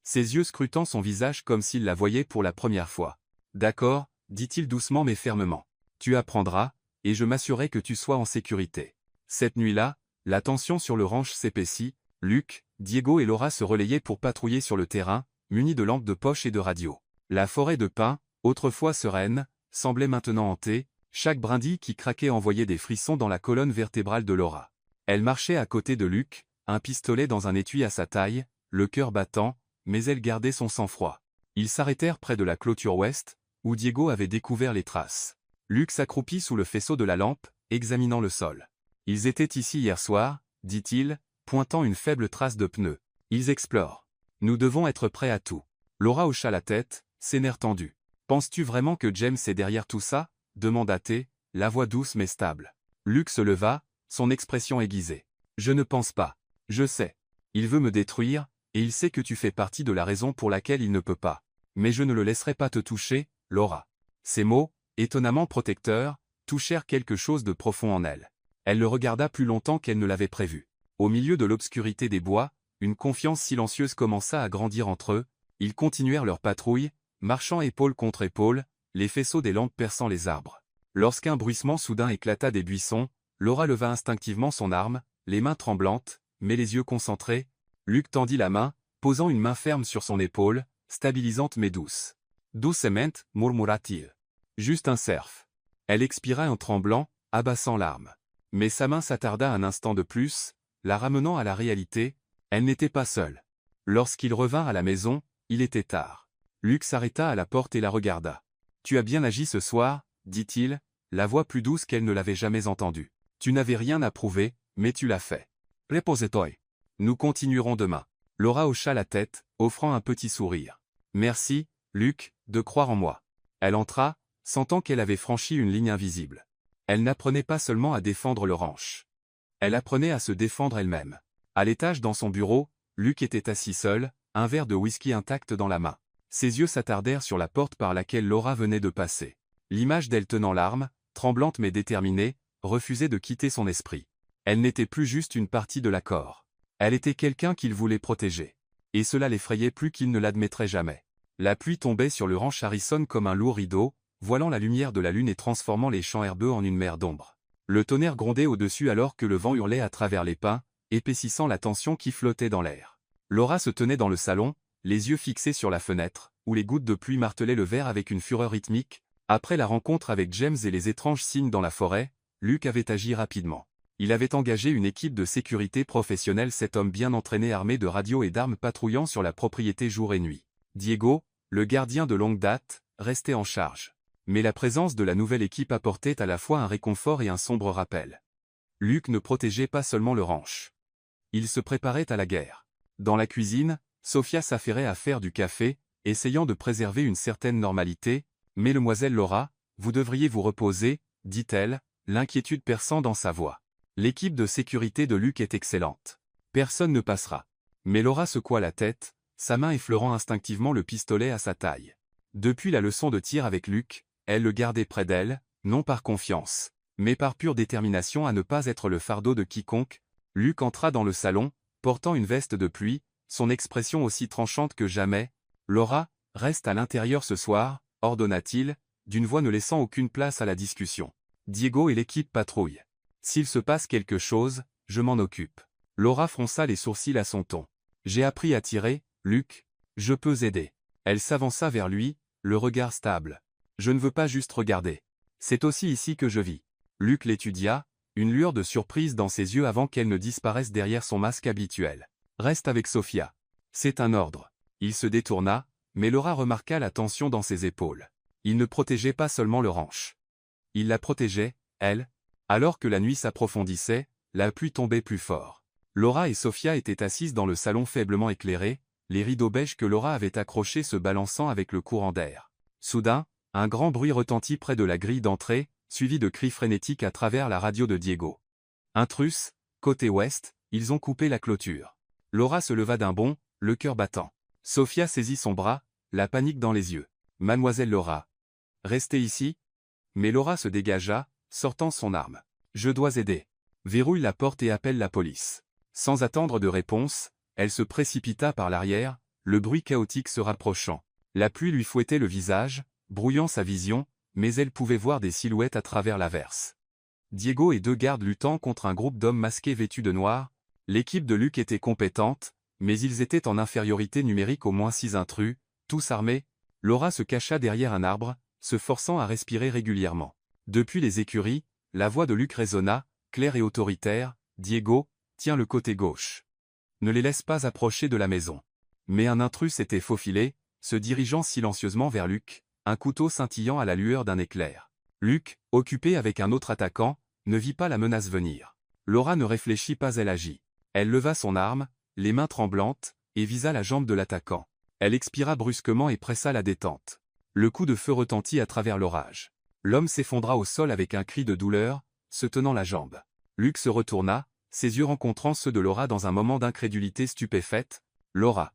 Ses yeux scrutant son visage comme s'il la voyait pour la première fois. « D'accord, » dit-il doucement mais fermement. « Tu apprendras, et je m'assurerai que tu sois en sécurité. » Cette nuit-là, la tension sur le ranch s'épaissit. Luke, Diego et Laura se relayaient pour patrouiller sur le terrain, munis de lampes de poche et de radios. La forêt de pins, autrefois sereine, semblait maintenant hantée, chaque brindille qui craquait envoyait des frissons dans la colonne vertébrale de Laura. Elle marchait à côté de Luke, un pistolet dans un étui à sa taille, le cœur battant, mais elle gardait son sang-froid. Ils s'arrêtèrent près de la clôture ouest, où Diego avait découvert les traces. Luke s'accroupit sous le faisceau de la lampe, examinant le sol. « Ils étaient ici hier soir, » dit-il, pointant une faible trace de pneu. « Ils explorent. Nous devons être prêts à tout. » Laura hocha la tête, ses nerfs tendus. « Penses-tu vraiment que James est derrière tout ça ?» demanda-t-elle, la voix douce mais stable. Luke se leva, son expression aiguisée. « Je ne pense pas. Je sais. Il veut me détruire, et il sait que tu fais partie de la raison pour laquelle il ne peut pas. Mais je ne le laisserai pas te toucher, Laura. » Ces mots, étonnamment protecteurs, touchèrent quelque chose de profond en elle. Elle le regarda plus longtemps qu'elle ne l'avait prévu. Au milieu de l'obscurité des bois, une confiance silencieuse commença à grandir entre eux, ils continuèrent leur patrouille, marchant épaule contre épaule, les faisceaux des lampes perçant les arbres. Lorsqu'un bruissement soudain éclata des buissons, Laura leva instinctivement son arme, les mains tremblantes, mais les yeux concentrés. Luke tendit la main, posant une main ferme sur son épaule, stabilisante mais douce. « Doucement, murmura-t-il. Juste un cerf. » Elle expira en tremblant, abaissant l'arme. Mais sa main s'attarda un instant de plus, la ramenant à la réalité, elle n'était pas seule. Lorsqu'il revint à la maison, il était tard. Luke s'arrêta à la porte et la regarda. « Tu as bien agi ce soir, » dit-il, la voix plus douce qu'elle ne l'avait jamais entendue. « Tu n'avais rien à prouver, mais tu l'as fait. Repose-toi. Nous continuerons demain. » Laura hocha la tête, offrant un petit sourire. « Merci, Luke, de croire en moi. » Elle entra, sentant qu'elle avait franchi une ligne invisible. Elle n'apprenait pas seulement à défendre le ranch. Elle apprenait à se défendre elle-même. À l'étage dans son bureau, Luke était assis seul, un verre de whisky intact dans la main. Ses yeux s'attardèrent sur la porte par laquelle Laura venait de passer. L'image d'elle tenant l'arme, tremblante mais déterminée, refusait de quitter son esprit. Elle n'était plus juste une partie de l'accord. Elle était quelqu'un qu'il voulait protéger. Et cela l'effrayait plus qu'il ne l'admettrait jamais. La pluie tombait sur le ranch Harrison comme un lourd rideau, voilant la lumière de la lune et transformant les champs herbeux en une mer d'ombre. Le tonnerre grondait au-dessus alors que le vent hurlait à travers les pins, épaississant la tension qui flottait dans l'air. Laura se tenait dans le salon, les yeux fixés sur la fenêtre, où les gouttes de pluie martelaient le verre avec une fureur rythmique. Après la rencontre avec James et les étranges signes dans la forêt, Luke avait agi rapidement. Il avait engagé une équipe de sécurité professionnelle, cet homme bien entraîné armé de radios et d'armes patrouillant sur la propriété jour et nuit. Diego, le gardien de longue date, restait en charge. Mais la présence de la nouvelle équipe apportait à la fois un réconfort et un sombre rappel. Luke ne protégeait pas seulement le ranch. Il se préparait à la guerre. Dans la cuisine, Sophia s'affairait à faire du café, essayant de préserver une certaine normalité. « Mais mademoiselle Laura, vous devriez vous reposer, » dit-elle, l'inquiétude perçant dans sa voix. L'équipe de sécurité de Luke est excellente. Personne ne passera. Mais Laura secoua la tête, sa main effleurant instinctivement le pistolet à sa taille. Depuis la leçon de tir avec Luke, elle le gardait près d'elle, non par confiance, mais par pure détermination à ne pas être le fardeau de quiconque. Luke entra dans le salon, portant une veste de pluie, son expression aussi tranchante que jamais. « Laura, reste à l'intérieur ce soir, » ordonna-t-il, d'une voix ne laissant aucune place à la discussion. Diego et l'équipe patrouillent. S'il se passe quelque chose, je m'en occupe. Laura fronça les sourcils à son ton. J'ai appris à tirer, Luke. Je peux aider. Elle s'avança vers lui, le regard stable. Je ne veux pas juste regarder. C'est aussi ici que je vis. Luke l'étudia, une lueur de surprise dans ses yeux avant qu'elle ne disparaisse derrière son masque habituel. Reste avec Sophia. C'est un ordre. Il se détourna, mais Laura remarqua la tension dans ses épaules. Il ne protégeait pas seulement le ranch. Il la protégeait, elle. Alors que la nuit s'approfondissait, la pluie tombait plus fort. Laura et Sophia étaient assises dans le salon faiblement éclairé, les rideaux beiges que Laura avait accrochés se balançant avec le courant d'air. Soudain, un grand bruit retentit près de la grille d'entrée, suivi de cris frénétiques à travers la radio de Diego. Intrus, côté ouest, ils ont coupé la clôture. Laura se leva d'un bond, le cœur battant. Sophia saisit son bras, la panique dans les yeux. « Mademoiselle Laura. Restez ici ?» Mais Laura se dégagea, sortant son arme. « Je dois aider. Verrouille la porte et appelle la police. » Sans attendre de réponse, elle se précipita par l'arrière, le bruit chaotique se rapprochant. La pluie lui fouettait le visage, brouillant sa vision, mais elle pouvait voir des silhouettes à travers l'averse. Diego et deux gardes luttant contre un groupe d'hommes masqués vêtus de noir. L'équipe de Luke était compétente, mais ils étaient en infériorité numérique au moins 6 intrus, tous armés. Laura se cacha derrière un arbre, se forçant à respirer régulièrement. Depuis les écuries, la voix de Luke résonna, claire et autoritaire. « Diego, tiens le côté gauche. Ne les laisse pas approcher de la maison. » Mais un intrus s'était faufilé, se dirigeant silencieusement vers Luke, un couteau scintillant à la lueur d'un éclair. Luke, occupé avec un autre attaquant, ne vit pas la menace venir. Laura ne réfléchit pas, elle agit. Elle leva son arme, les mains tremblantes, et visa la jambe de l'attaquant. Elle expira brusquement et pressa la détente. Le coup de feu retentit à travers l'orage. L'homme s'effondra au sol avec un cri de douleur, se tenant la jambe. Luke se retourna, ses yeux rencontrant ceux de Laura dans un moment d'incrédulité stupéfaite. « Laura !»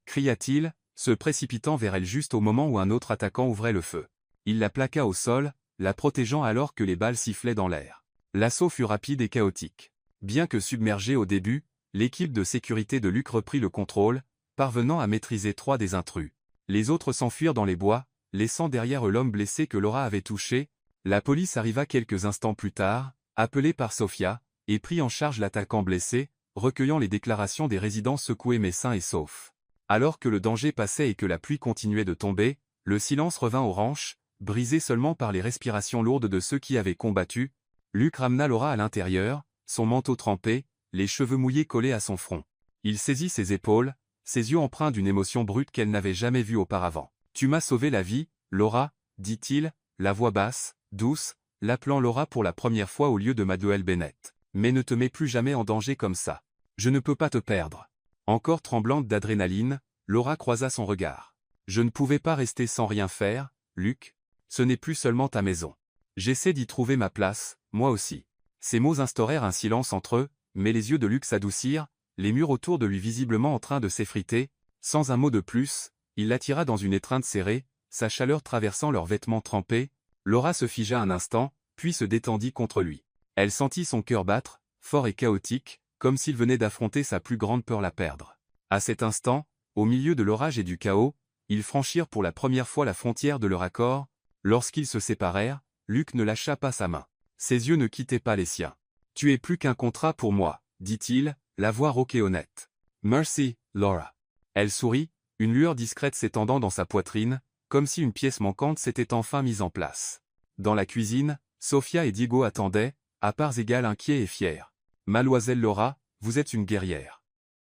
cria-t-il, se précipitant vers elle juste au moment où un autre attaquant ouvrait le feu. Il la plaqua au sol, la protégeant alors que les balles sifflaient dans l'air. L'assaut fut rapide et chaotique. Bien que submergée au début, l'équipe de sécurité de Luke reprit le contrôle, parvenant à maîtriser 3 des intrus. Les autres s'enfuirent dans les bois, laissant derrière eux l'homme blessé que Laura avait touché. La police arriva quelques instants plus tard, appelée par Sophia, et prit en charge l'attaquant blessé, recueillant les déclarations des résidents secoués mais sains et saufs. Alors que le danger passait et que la pluie continuait de tomber, le silence revint au ranch, brisé seulement par les respirations lourdes de ceux qui avaient combattu. Luke ramena Laura à l'intérieur, son manteau trempé, les cheveux mouillés collés à son front. Il saisit ses épaules, ses yeux empreints d'une émotion brute qu'elle n'avait jamais vue auparavant. « Tu m'as sauvé la vie, Laura, dit-il, la voix basse, douce, l'appelant Laura pour la première fois au lieu de Mademoiselle Bennett. Mais ne te mets plus jamais en danger comme ça. Je ne peux pas te perdre. » Encore tremblante d'adrénaline, Laura croisa son regard. « Je ne pouvais pas rester sans rien faire, Luke. Ce n'est plus seulement ta maison. J'essaie d'y trouver ma place, moi aussi. » Ces mots instaurèrent un silence entre eux, mais les yeux de Luke s'adoucirent, les murs autour de lui visiblement en train de s'effriter. Sans un mot de plus, il l'attira dans une étreinte serrée, sa chaleur traversant leurs vêtements trempés. Laura se figea un instant, puis se détendit contre lui. Elle sentit son cœur battre, fort et chaotique, comme s'il venait d'affronter sa plus grande peur, la perdre. À cet instant, au milieu de l'orage et du chaos, ils franchirent pour la première fois la frontière de leur accord. Lorsqu'ils se séparèrent, Luke ne lâcha pas sa main. Ses yeux ne quittaient pas les siens. « Tu es plus qu'un contrat pour moi, » dit-il, la voix rauque et honnête. « Merci, Laura. » Elle sourit, une lueur discrète s'étendant dans sa poitrine, comme si une pièce manquante s'était enfin mise en place. Dans la cuisine, Sophia et Diego attendaient, à parts égales inquiets et fiers. « Mademoiselle Laura, vous êtes une guerrière !»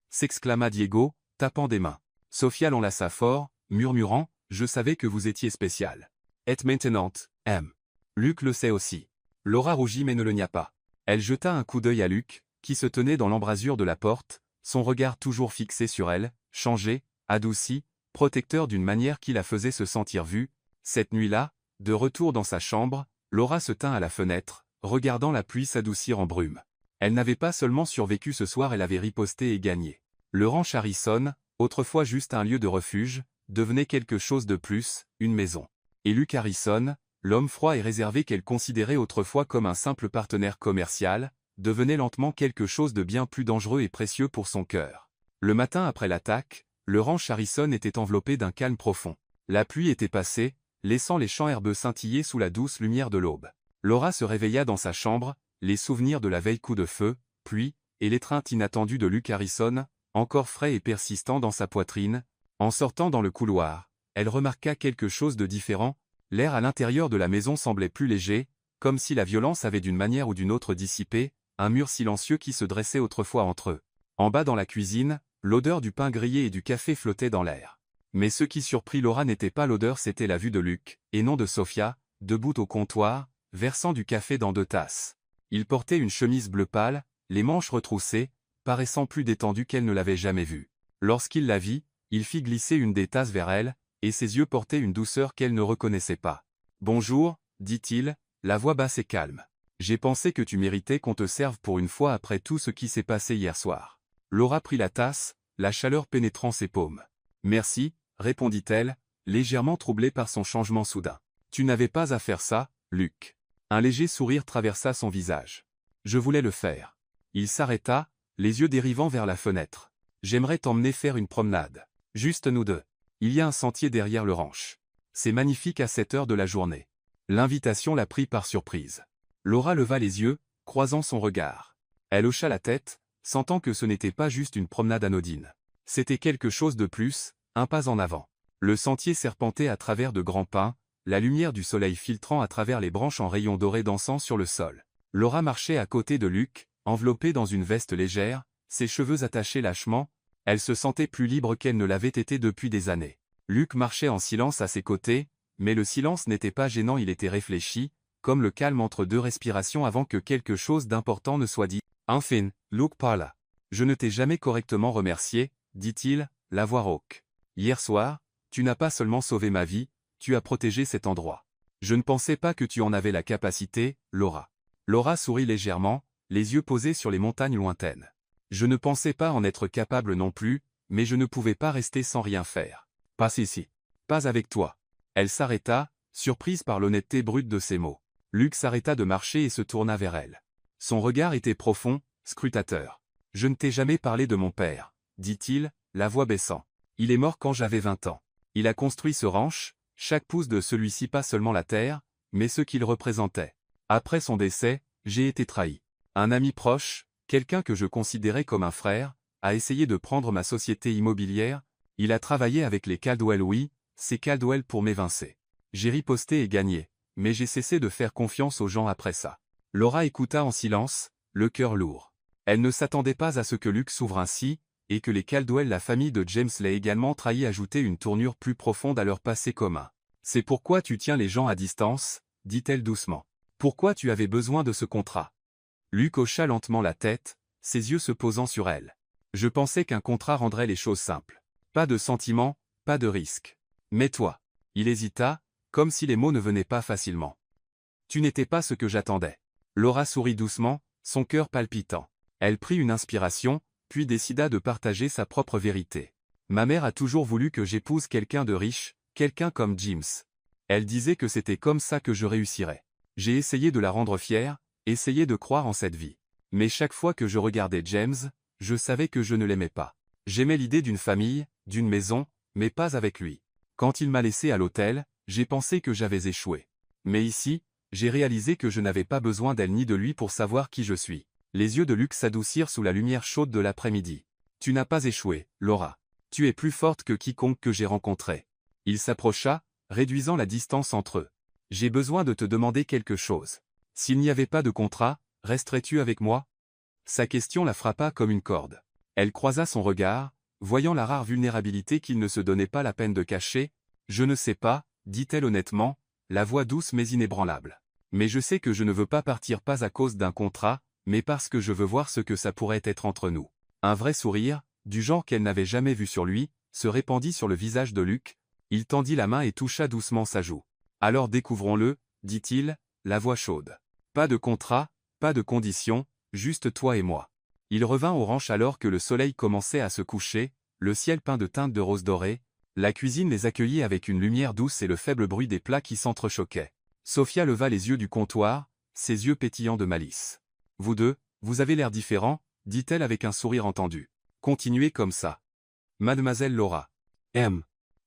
s'exclama Diego, tapant des mains. Sophia l'enlaça fort, murmurant « Je savais que vous étiez spéciale. Et maintenant, M. Luke le sait aussi. » Laura rougit mais ne le nia pas. Elle jeta un coup d'œil à Luke, qui se tenait dans l'embrasure de la porte, son regard toujours fixé sur elle, changé, adouci, protecteur d'une manière qui la faisait se sentir vue. Cette nuit-là, de retour dans sa chambre, Laura se tint à la fenêtre, regardant la pluie s'adoucir en brume. Elle n'avait pas seulement survécu ce soir, elle avait riposté et gagné. Le ranch Harrison, autrefois juste un lieu de refuge, devenait quelque chose de plus, une maison. Et Luke Harrison, l'homme froid et réservé qu'elle considérait autrefois comme un simple partenaire commercial, devenait lentement quelque chose de bien plus dangereux et précieux pour son cœur. Le matin après l'attaque, le ranch Harrison était enveloppé d'un calme profond. La pluie était passée, laissant les champs herbeux scintiller sous la douce lumière de l'aube. Laura se réveilla dans sa chambre, les souvenirs de la veille coup de feu, pluie, et l'étreinte inattendue de Luke Harrison, encore frais et persistant dans sa poitrine. En sortant dans le couloir, elle remarqua quelque chose de différent. L'air à l'intérieur de la maison semblait plus léger, comme si la violence avait d'une manière ou d'une autre dissipé, un mur silencieux qui se dressait autrefois entre eux. En bas dans la cuisine, l'odeur du pain grillé et du café flottait dans l'air. Mais ce qui surprit Laura n'était pas l'odeur, c'était la vue de Luke, et non de Sophia, debout au comptoir, versant du café dans 2 tasses. Il portait une chemise bleu pâle, les manches retroussées, paraissant plus détendu qu'elle ne l'avait jamais vue. Lorsqu'il la vit, il fit glisser une des tasses vers elle, et ses yeux portaient une douceur qu'elle ne reconnaissait pas. « Bonjour, dit-il, la voix basse et calme. J'ai pensé que tu méritais qu'on te serve pour une fois après tout ce qui s'est passé hier soir. » Laura prit la tasse, la chaleur pénétrant ses paumes. « Merci, répondit-elle, légèrement troublée par son changement soudain. Tu n'avais pas à faire ça, Luke. Un léger sourire traversa son visage. Je voulais le faire. Il s'arrêta, les yeux dérivant vers la fenêtre. J'aimerais t'emmener faire une promenade. Juste nous deux. Il y a un sentier derrière le ranch. C'est magnifique à cette heure de la journée. L'invitation la prit par surprise. Laura leva les yeux, croisant son regard. Elle hocha la tête, sentant que ce n'était pas juste une promenade anodine. C'était quelque chose de plus, un pas en avant. Le sentier serpentait à travers de grands pins, la lumière du soleil filtrant à travers les branches en rayons dorés dansant sur le sol. Laura marchait à côté de Luke, enveloppée dans une veste légère, ses cheveux attachés lâchement. Elle se sentait plus libre qu'elle ne l'avait été depuis des années. Luke marchait en silence à ses côtés, mais le silence n'était pas gênant, il était réfléchi, comme le calme entre 2 respirations avant que quelque chose d'important ne soit dit. « Enfin, Luke parla. Je ne t'ai jamais correctement remercié, dit-il, la voix rauque. Hier soir, tu n'as pas seulement sauvé ma vie, tu as protégé cet endroit. Je ne pensais pas que tu en avais la capacité, Laura. » Laura sourit légèrement, les yeux posés sur les montagnes lointaines. Je ne pensais pas en être capable non plus, mais je ne pouvais pas rester sans rien faire. Pas ici. Pas avec toi. Elle s'arrêta, surprise par l'honnêteté brute de ses mots. Luke s'arrêta de marcher et se tourna vers elle. Son regard était profond, scrutateur. « Je ne t'ai jamais parlé de mon père, dit-il, la voix baissant. Il est mort quand j'avais 20 ans. Il a construit ce ranch, chaque pouce de celui-ci pas seulement la terre, mais ce qu'il représentait. Après son décès, j'ai été trahi. Un ami proche, quelqu'un que je considérais comme un frère, a essayé de prendre ma société immobilière. Il a travaillé avec les Caldwell, oui, c'est Caldwell pour m'évincer. J'ai riposté et gagné, mais j'ai cessé de faire confiance aux gens après ça. » Laura écouta en silence, le cœur lourd. Elle ne s'attendait pas à ce que Luke s'ouvre ainsi, et que les Caldwell, la famille de James, l'ait également trahi, ajouter une tournure plus profonde à leur passé commun. « C'est pourquoi tu tiens les gens à distance, dit-elle doucement. Pourquoi tu avais besoin de ce contrat ?» Luke hocha lentement la tête, ses yeux se posant sur elle. « Je pensais qu'un contrat rendrait les choses simples. Pas de sentiments, pas de risque. Mais toi. » Il hésita, comme si les mots ne venaient pas facilement. « Tu n'étais pas ce que j'attendais. » Laura sourit doucement, son cœur palpitant. Elle prit une inspiration, puis décida de partager sa propre vérité. « Ma mère a toujours voulu que j'épouse quelqu'un de riche, quelqu'un comme James. Elle disait que c'était comme ça que je réussirais. J'ai essayé de la rendre fière, essayé de croire en cette vie. Mais chaque fois que je regardais James, je savais que je ne l'aimais pas. J'aimais l'idée d'une famille, d'une maison, mais pas avec lui. Quand il m'a laissé à l'hôtel, j'ai pensé que j'avais échoué. Mais ici, j'ai réalisé que je n'avais pas besoin d'elle ni de lui pour savoir qui je suis. » Les yeux de Luke s'adoucirent sous la lumière chaude de l'après-midi. « Tu n'as pas échoué, Laura. Tu es plus forte que quiconque que j'ai rencontré. » Il s'approcha, réduisant la distance entre eux. « J'ai besoin de te demander quelque chose. S'il n'y avait pas de contrat, resterais-tu avec moi ?» Sa question la frappa comme une corde. Elle croisa son regard, voyant la rare vulnérabilité qu'il ne se donnait pas la peine de cacher. « Je ne sais pas, » dit-elle honnêtement, la voix douce mais inébranlable. « Mais je sais que je ne veux pas partir, pas à cause d'un contrat, mais parce que je veux voir ce que ça pourrait être entre nous. » Un vrai sourire, du genre qu'elle n'avait jamais vu sur lui, se répandit sur le visage de Luke. Il tendit la main et toucha doucement sa joue. « Alors découvrons-le, » dit-il, la voix chaude. « Pas de contrat, pas de conditions, juste toi et moi. » Il revint au ranch alors que le soleil commençait à se coucher, le ciel peint de teintes de rose dorée. La cuisine les accueillit avec une lumière douce et le faible bruit des plats qui s'entrechoquaient. Sophia leva les yeux du comptoir, ses yeux pétillants de malice. « Vous deux, vous avez l'air différents, » dit-elle avec un sourire entendu. « Continuez comme ça. Mademoiselle Laura.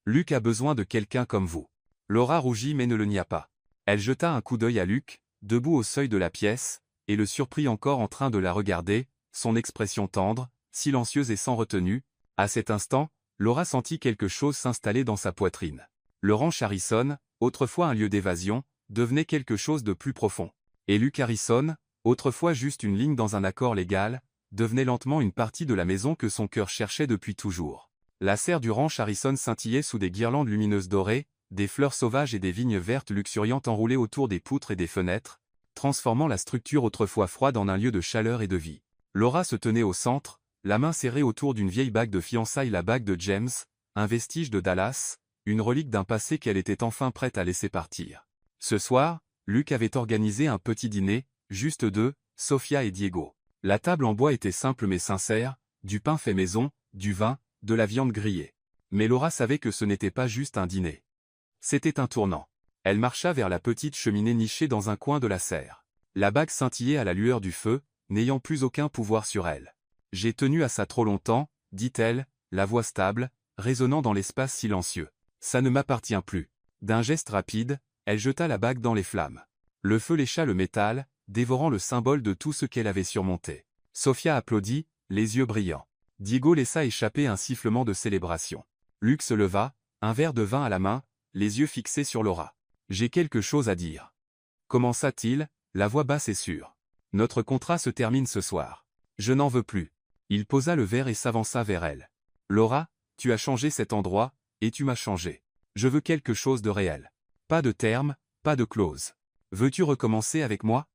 Luke a besoin de quelqu'un comme vous. » Laura rougit mais ne le nia pas. Elle jeta un coup d'œil à Luke, debout au seuil de la pièce, et le surprit encore en train de la regarder, son expression tendre, silencieuse et sans retenue. À cet instant, Laura sentit quelque chose s'installer dans sa poitrine. Le ranch Harrison, autrefois un lieu d'évasion, devenait quelque chose de plus profond. Et Luke Harrison, autrefois juste une ligne dans un accord légal, devenait lentement une partie de la maison que son cœur cherchait depuis toujours. La serre du ranch Harrison scintillait sous des guirlandes lumineuses dorées, des fleurs sauvages et des vignes vertes luxuriantes enroulées autour des poutres et des fenêtres, transformant la structure autrefois froide en un lieu de chaleur et de vie. Laura se tenait au centre, la main serrée autour d'une vieille bague de fiançailles, la bague de James, un vestige de Dallas, une relique d'un passé qu'elle était enfin prête à laisser partir. Ce soir, Luke avait organisé un petit dîner, juste deux, Sophia et Diego. La table en bois était simple mais sincère, du pain fait maison, du vin, de la viande grillée. Mais Laura savait que ce n'était pas juste un dîner. C'était un tournant. Elle marcha vers la petite cheminée nichée dans un coin de la serre. La bague scintillait à la lueur du feu, n'ayant plus aucun pouvoir sur elle. « J'ai tenu à ça trop longtemps, » dit-elle, la voix stable, résonnant dans l'espace silencieux. « Ça ne m'appartient plus. » D'un geste rapide, elle jeta la bague dans les flammes. Le feu lécha le métal, dévorant le symbole de tout ce qu'elle avait surmonté. Sophia applaudit, les yeux brillants. Diego laissa échapper un sifflement de célébration. Luke se leva, un verre de vin à la main, les yeux fixés sur Laura. « J'ai quelque chose à dire. » Commença-t-il, la voix basse et sûre. « Notre contrat se termine ce soir. Je n'en veux plus. » Il posa le verre et s'avança vers elle. « Laura, tu as changé cet endroit, et tu m'as changé. Je veux quelque chose de réel. Pas de terme, pas de clause. Veux-tu recommencer avec moi ?»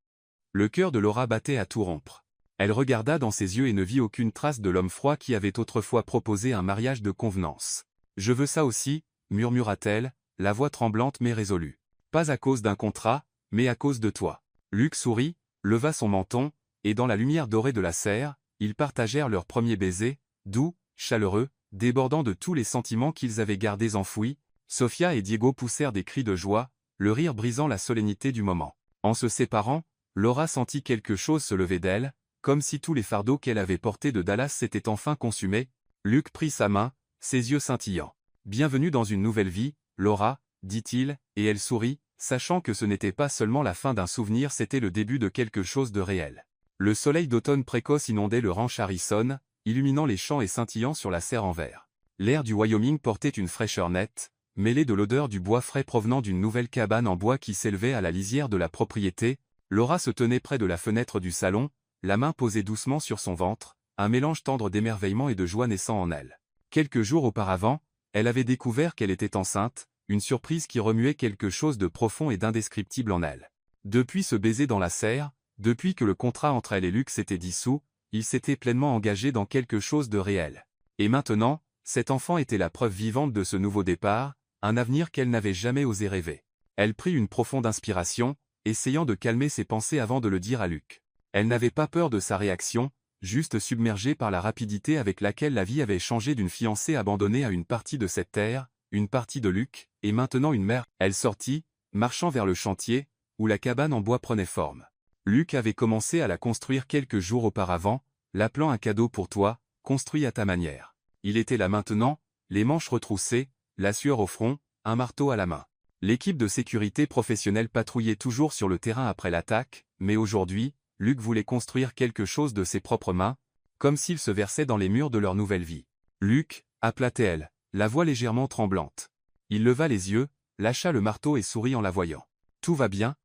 Le cœur de Laura battait à tout rompre. Elle regarda dans ses yeux et ne vit aucune trace de l'homme froid qui avait autrefois proposé un mariage de convenance. « Je veux ça aussi, » murmura-t-elle, la voix tremblante mais résolue. « Pas à cause d'un contrat, mais à cause de toi. » Luke sourit, leva son menton, et dans la lumière dorée de la serre, ils partagèrent leur premier baiser, doux, chaleureux, débordant de tous les sentiments qu'ils avaient gardés enfouis. Sophia et Diego poussèrent des cris de joie, le rire brisant la solennité du moment. En se séparant, Laura sentit quelque chose se lever d'elle, comme si tous les fardeaux qu'elle avait portés de Dallas s'étaient enfin consumés. Luke prit sa main, ses yeux scintillants. « Bienvenue dans une nouvelle vie, Laura, dit-il, et elle sourit, sachant que ce n'était pas seulement la fin d'un souvenir, c'était le début de quelque chose de réel. Le soleil d'automne précoce inondait le ranch Harrison, illuminant les champs et scintillant sur la serre en verre. L'air du Wyoming portait une fraîcheur nette, mêlée de l'odeur du bois frais provenant d'une nouvelle cabane en bois qui s'élevait à la lisière de la propriété. Laura se tenait près de la fenêtre du salon, la main posée doucement sur son ventre, un mélange tendre d'émerveillement et de joie naissant en elle. Quelques jours auparavant, elle avait découvert qu'elle était enceinte, une surprise qui remuait quelque chose de profond et d'indescriptible en elle. Depuis ce baiser dans la serre, depuis que le contrat entre elle et Luke s'était dissous, il s'était pleinement engagé dans quelque chose de réel. Et maintenant, cet enfant était la preuve vivante de ce nouveau départ, un avenir qu'elle n'avait jamais osé rêver. Elle prit une profonde inspiration, essayant de calmer ses pensées avant de le dire à Luke. Elle n'avait pas peur de sa réaction, juste submergée par la rapidité avec laquelle la vie avait changé d'une fiancée abandonnée à une partie de cette terre, une partie de Luke, et maintenant une mère. Elle sortit, marchant vers le chantier, où la cabane en bois prenait forme. Luke avait commencé à la construire quelques jours auparavant, l'appelant un cadeau pour toi, construit à ta manière. Il était là maintenant, les manches retroussées, la sueur au front, un marteau à la main. L'équipe de sécurité professionnelle patrouillait toujours sur le terrain après l'attaque, mais aujourd'hui, Luke voulait construire quelque chose de ses propres mains, comme s'il se versait dans les murs de leur nouvelle vie. « Luke » appela-t-elle, la voix légèrement tremblante. Il leva les yeux, lâcha le marteau et sourit en la voyant. « Tout va bien »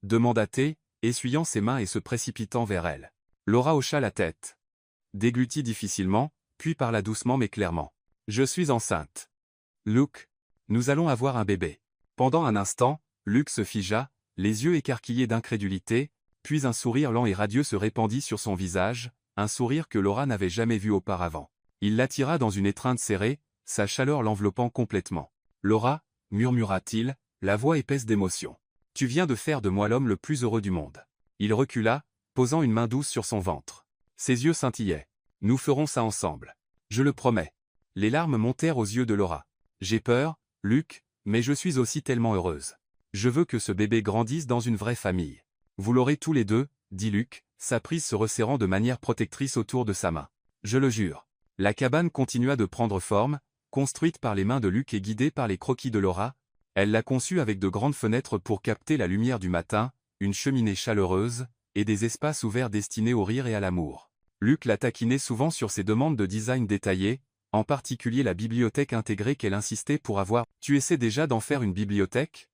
demanda-t-elle, essuyant ses mains et se précipitant vers elle. Laura hocha la tête. Déglutit difficilement, puis parla doucement mais clairement. « Je suis enceinte. Luke, nous allons avoir un bébé. » Pendant un instant, Luke se figea, les yeux écarquillés d'incrédulité, puis un sourire lent et radieux se répandit sur son visage, un sourire que Laura n'avait jamais vu auparavant. Il l'attira dans une étreinte serrée, sa chaleur l'enveloppant complètement. « Laura, murmura-t-il, la voix épaisse d'émotion. Tu viens de faire de moi l'homme le plus heureux du monde. » Il recula, posant une main douce sur son ventre. Ses yeux scintillaient. « Nous ferons ça ensemble. Je le promets. » Les larmes montèrent aux yeux de Laura. « J'ai peur, Luke, mais je suis aussi tellement heureuse. Je veux que ce bébé grandisse dans une vraie famille. Vous l'aurez tous les deux, dit Luke, sa prise se resserrant de manière protectrice autour de sa main. Je le jure. La cabane continua de prendre forme, construite par les mains de Luke et guidée par les croquis de Laura. Elle l'a conçue avec de grandes fenêtres pour capter la lumière du matin, une cheminée chaleureuse, et des espaces ouverts destinés au rire et à l'amour. Luke la taquinait souvent sur ses demandes de design détaillé, en particulier la bibliothèque intégrée qu'elle insistait pour avoir. « Tu essaies déjà d'en faire une bibliothèque »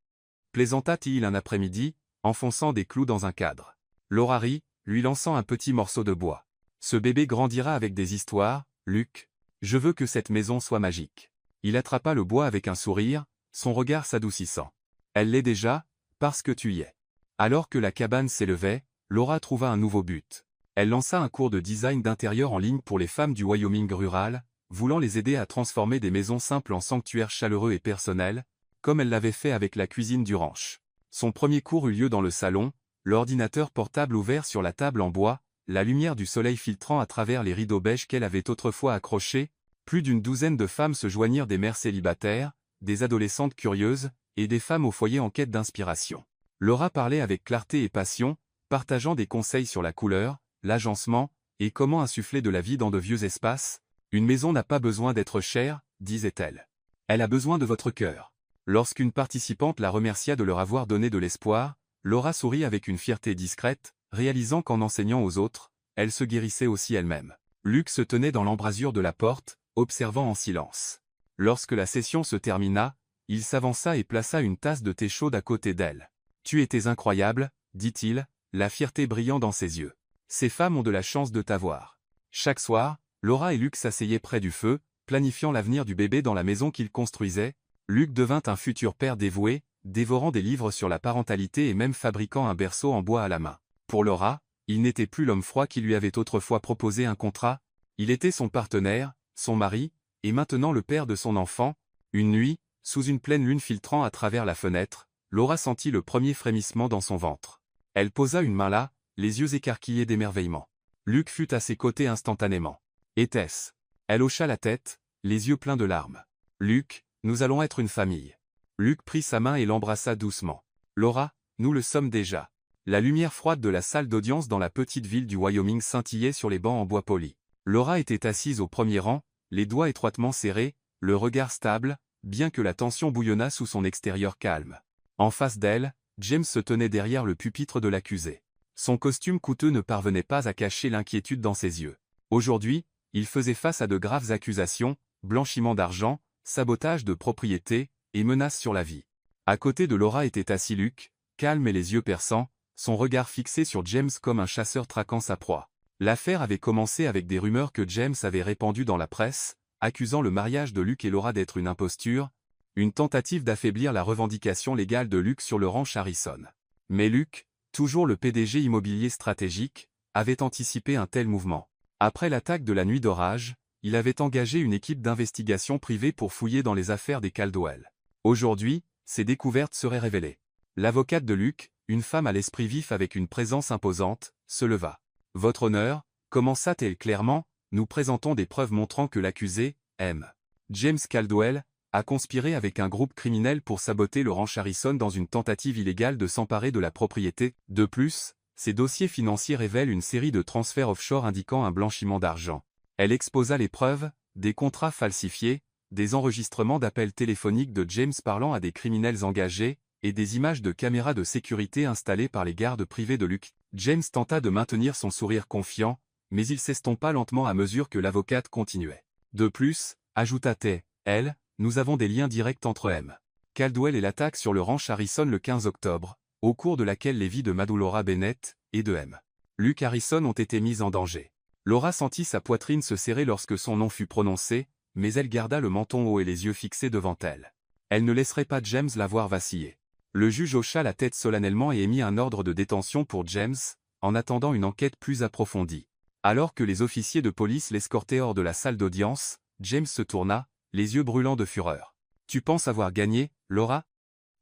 plaisanta-t-il un après-midi, enfonçant des clous dans un cadre. Laura rit, lui lançant un petit morceau de bois. « Ce bébé grandira avec des histoires, Luke. Je veux que cette maison soit magique. » Il attrapa le bois avec un sourire, son regard s'adoucissant. « Elle l'est déjà, parce que tu y es. » Alors que la cabane s'élevait, Laura trouva un nouveau but. Elle lança un cours de design d'intérieur en ligne pour les femmes du Wyoming rural, voulant les aider à transformer des maisons simples en sanctuaires chaleureux et personnels, comme elle l'avait fait avec la cuisine du ranch. Son premier cours eut lieu dans le salon, l'ordinateur portable ouvert sur la table en bois, la lumière du soleil filtrant à travers les rideaux beiges qu'elle avait autrefois accrochés. Plus d'une douzaine de femmes se joignirent, des mères célibataires, des adolescentes curieuses, et des femmes au foyer en quête d'inspiration. Laura parlait avec clarté et passion, partageant des conseils sur la couleur, l'agencement, et comment insuffler de la vie dans de vieux espaces. « Une maison n'a pas besoin d'être chère, disait-elle. Elle a besoin de votre cœur. » Lorsqu'une participante la remercia de leur avoir donné de l'espoir, Laura sourit avec une fierté discrète, réalisant qu'en enseignant aux autres, elle se guérissait aussi elle-même. Luke se tenait dans l'embrasure de la porte, observant en silence. Lorsque la session se termina, il s'avança et plaça une tasse de thé chaude à côté d'elle. « Tu étais incroyable, dit-il, la fierté brillant dans ses yeux. Ces femmes ont de la chance de t'avoir. » Chaque soir, Laura et Luke s'asseyaient près du feu, planifiant l'avenir du bébé dans la maison qu'ils construisaient. Luke devint un futur père dévoué, dévorant des livres sur la parentalité et même fabriquant un berceau en bois à la main. Pour Laura, il n'était plus l'homme froid qui lui avait autrefois proposé un contrat, il était son partenaire, son mari, et maintenant le père de son enfant. Une nuit, sous une pleine lune filtrant à travers la fenêtre, Laura sentit le premier frémissement dans son ventre. Elle posa une main là, les yeux écarquillés d'émerveillement. Luke fut à ses côtés instantanément. Était-ce ? Elle hocha la tête, les yeux pleins de larmes. Luke, nous allons être une famille. Luke prit sa main et l'embrassa doucement. Laura, nous le sommes déjà. La lumière froide de la salle d'audience dans la petite ville du Wyoming scintillait sur les bancs en bois poli. Laura était assise au premier rang, les doigts étroitement serrés, le regard stable, bien que la tension bouillonnât sous son extérieur calme. En face d'elle, James se tenait derrière le pupitre de l'accusé. Son costume coûteux ne parvenait pas à cacher l'inquiétude dans ses yeux. Aujourd'hui, il faisait face à de graves accusations, blanchiment d'argent, sabotage de propriété, et menaces sur la vie. À côté de Laura était assis Luke, calme et les yeux perçants, son regard fixé sur James comme un chasseur traquant sa proie. L'affaire avait commencé avec des rumeurs que James avait répandues dans la presse, accusant le mariage de Luke et Laura d'être une imposture, une tentative d'affaiblir la revendication légale de Luke sur le ranch Harrison. Mais Luke, toujours le PDG immobilier stratégique, avait anticipé un tel mouvement. Après l'attaque de la nuit d'orage, il avait engagé une équipe d'investigation privée pour fouiller dans les affaires des Caldwell. Aujourd'hui, ces découvertes seraient révélées. L'avocate de Luke, une femme à l'esprit vif avec une présence imposante, se leva. « Votre honneur » commença-t-elle clairement, « nous présentons des preuves montrant que l'accusé, M. James Caldwell, a conspiré avec un groupe criminel pour saboter le ranch Harrison dans une tentative illégale de s'emparer de la propriété. De plus, ces dossiers financiers révèlent une série de transferts offshore indiquant un blanchiment d'argent. » Elle exposa les preuves, des contrats falsifiés, des enregistrements d'appels téléphoniques de James parlant à des criminels engagés, et des images de caméras de sécurité installées par les gardes privés de Luke. James tenta de maintenir son sourire confiant, mais il s'estompa lentement à mesure que l'avocate continuait. De plus, ajouta-t-elle, nous avons des liens directs entre M. Caldwell et l'attaque sur le ranch Harrison le 15 octobre, au cours de laquelle les vies de Madou Laura Bennett et de M. Luke Harrison ont été mises en danger. Laura sentit sa poitrine se serrer lorsque son nom fut prononcé, mais elle garda le menton haut et les yeux fixés devant elle. Elle ne laisserait pas James la voir vaciller. Le juge hocha la tête solennellement et émit un ordre de détention pour James, en attendant une enquête plus approfondie. Alors que les officiers de police l'escortaient hors de la salle d'audience, James se tourna, les yeux brûlants de fureur. « Tu penses avoir gagné, Laura »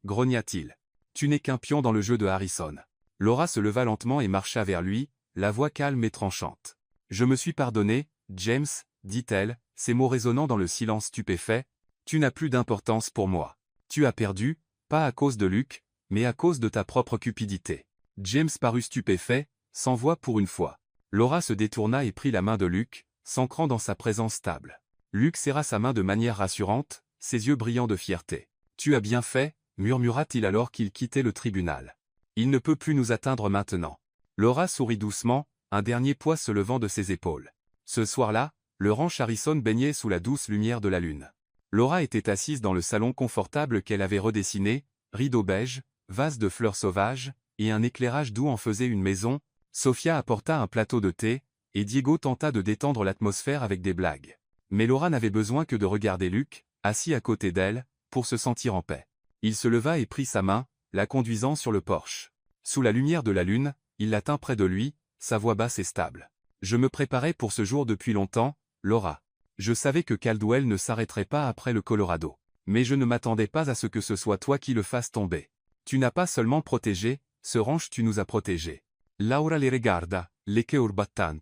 grogna-t-il. « Tu n'es qu'un pion dans le jeu de Harrison. » Laura se leva lentement et marcha vers lui, la voix calme et tranchante. « Je me suis pardonné, James, dit-elle, ses mots résonnant dans le silence stupéfait. Tu n'as plus d'importance pour moi. Tu as perdu, pas à cause de Luke, mais à cause de ta propre cupidité. » James parut stupéfait, sans voix pour une fois. Laura se détourna et prit la main de Luke, s'ancrant dans sa présence stable. Luke serra sa main de manière rassurante, ses yeux brillants de fierté. « Tu as bien fait, » murmura-t-il alors qu'il quittait le tribunal. « Il ne peut plus nous atteindre maintenant. » Laura sourit doucement, un dernier poids se levant de ses épaules. Ce soir-là, le ranch Harrison baignait sous la douce lumière de la lune. Laura était assise dans le salon confortable qu'elle avait redessiné, rideaux beige, vase de fleurs sauvages, et un éclairage doux en faisait une maison. Sophia apporta un plateau de thé, et Diego tenta de détendre l'atmosphère avec des blagues. Mais Laura n'avait besoin que de regarder Luke, assis à côté d'elle, pour se sentir en paix. Il se leva et prit sa main, la conduisant sur le porche. Sous la lumière de la lune, il la tint près de lui, sa voix basse et stable. « Je me préparais pour ce jour depuis longtemps, Laura. Je savais que Caldwell ne s'arrêterait pas après le Colorado. Mais je ne m'attendais pas à ce que ce soit toi qui le fasses tomber. Tu n'as pas seulement protégé, ce ranch tu nous as protégé. Laura les regarda, le cœur battant.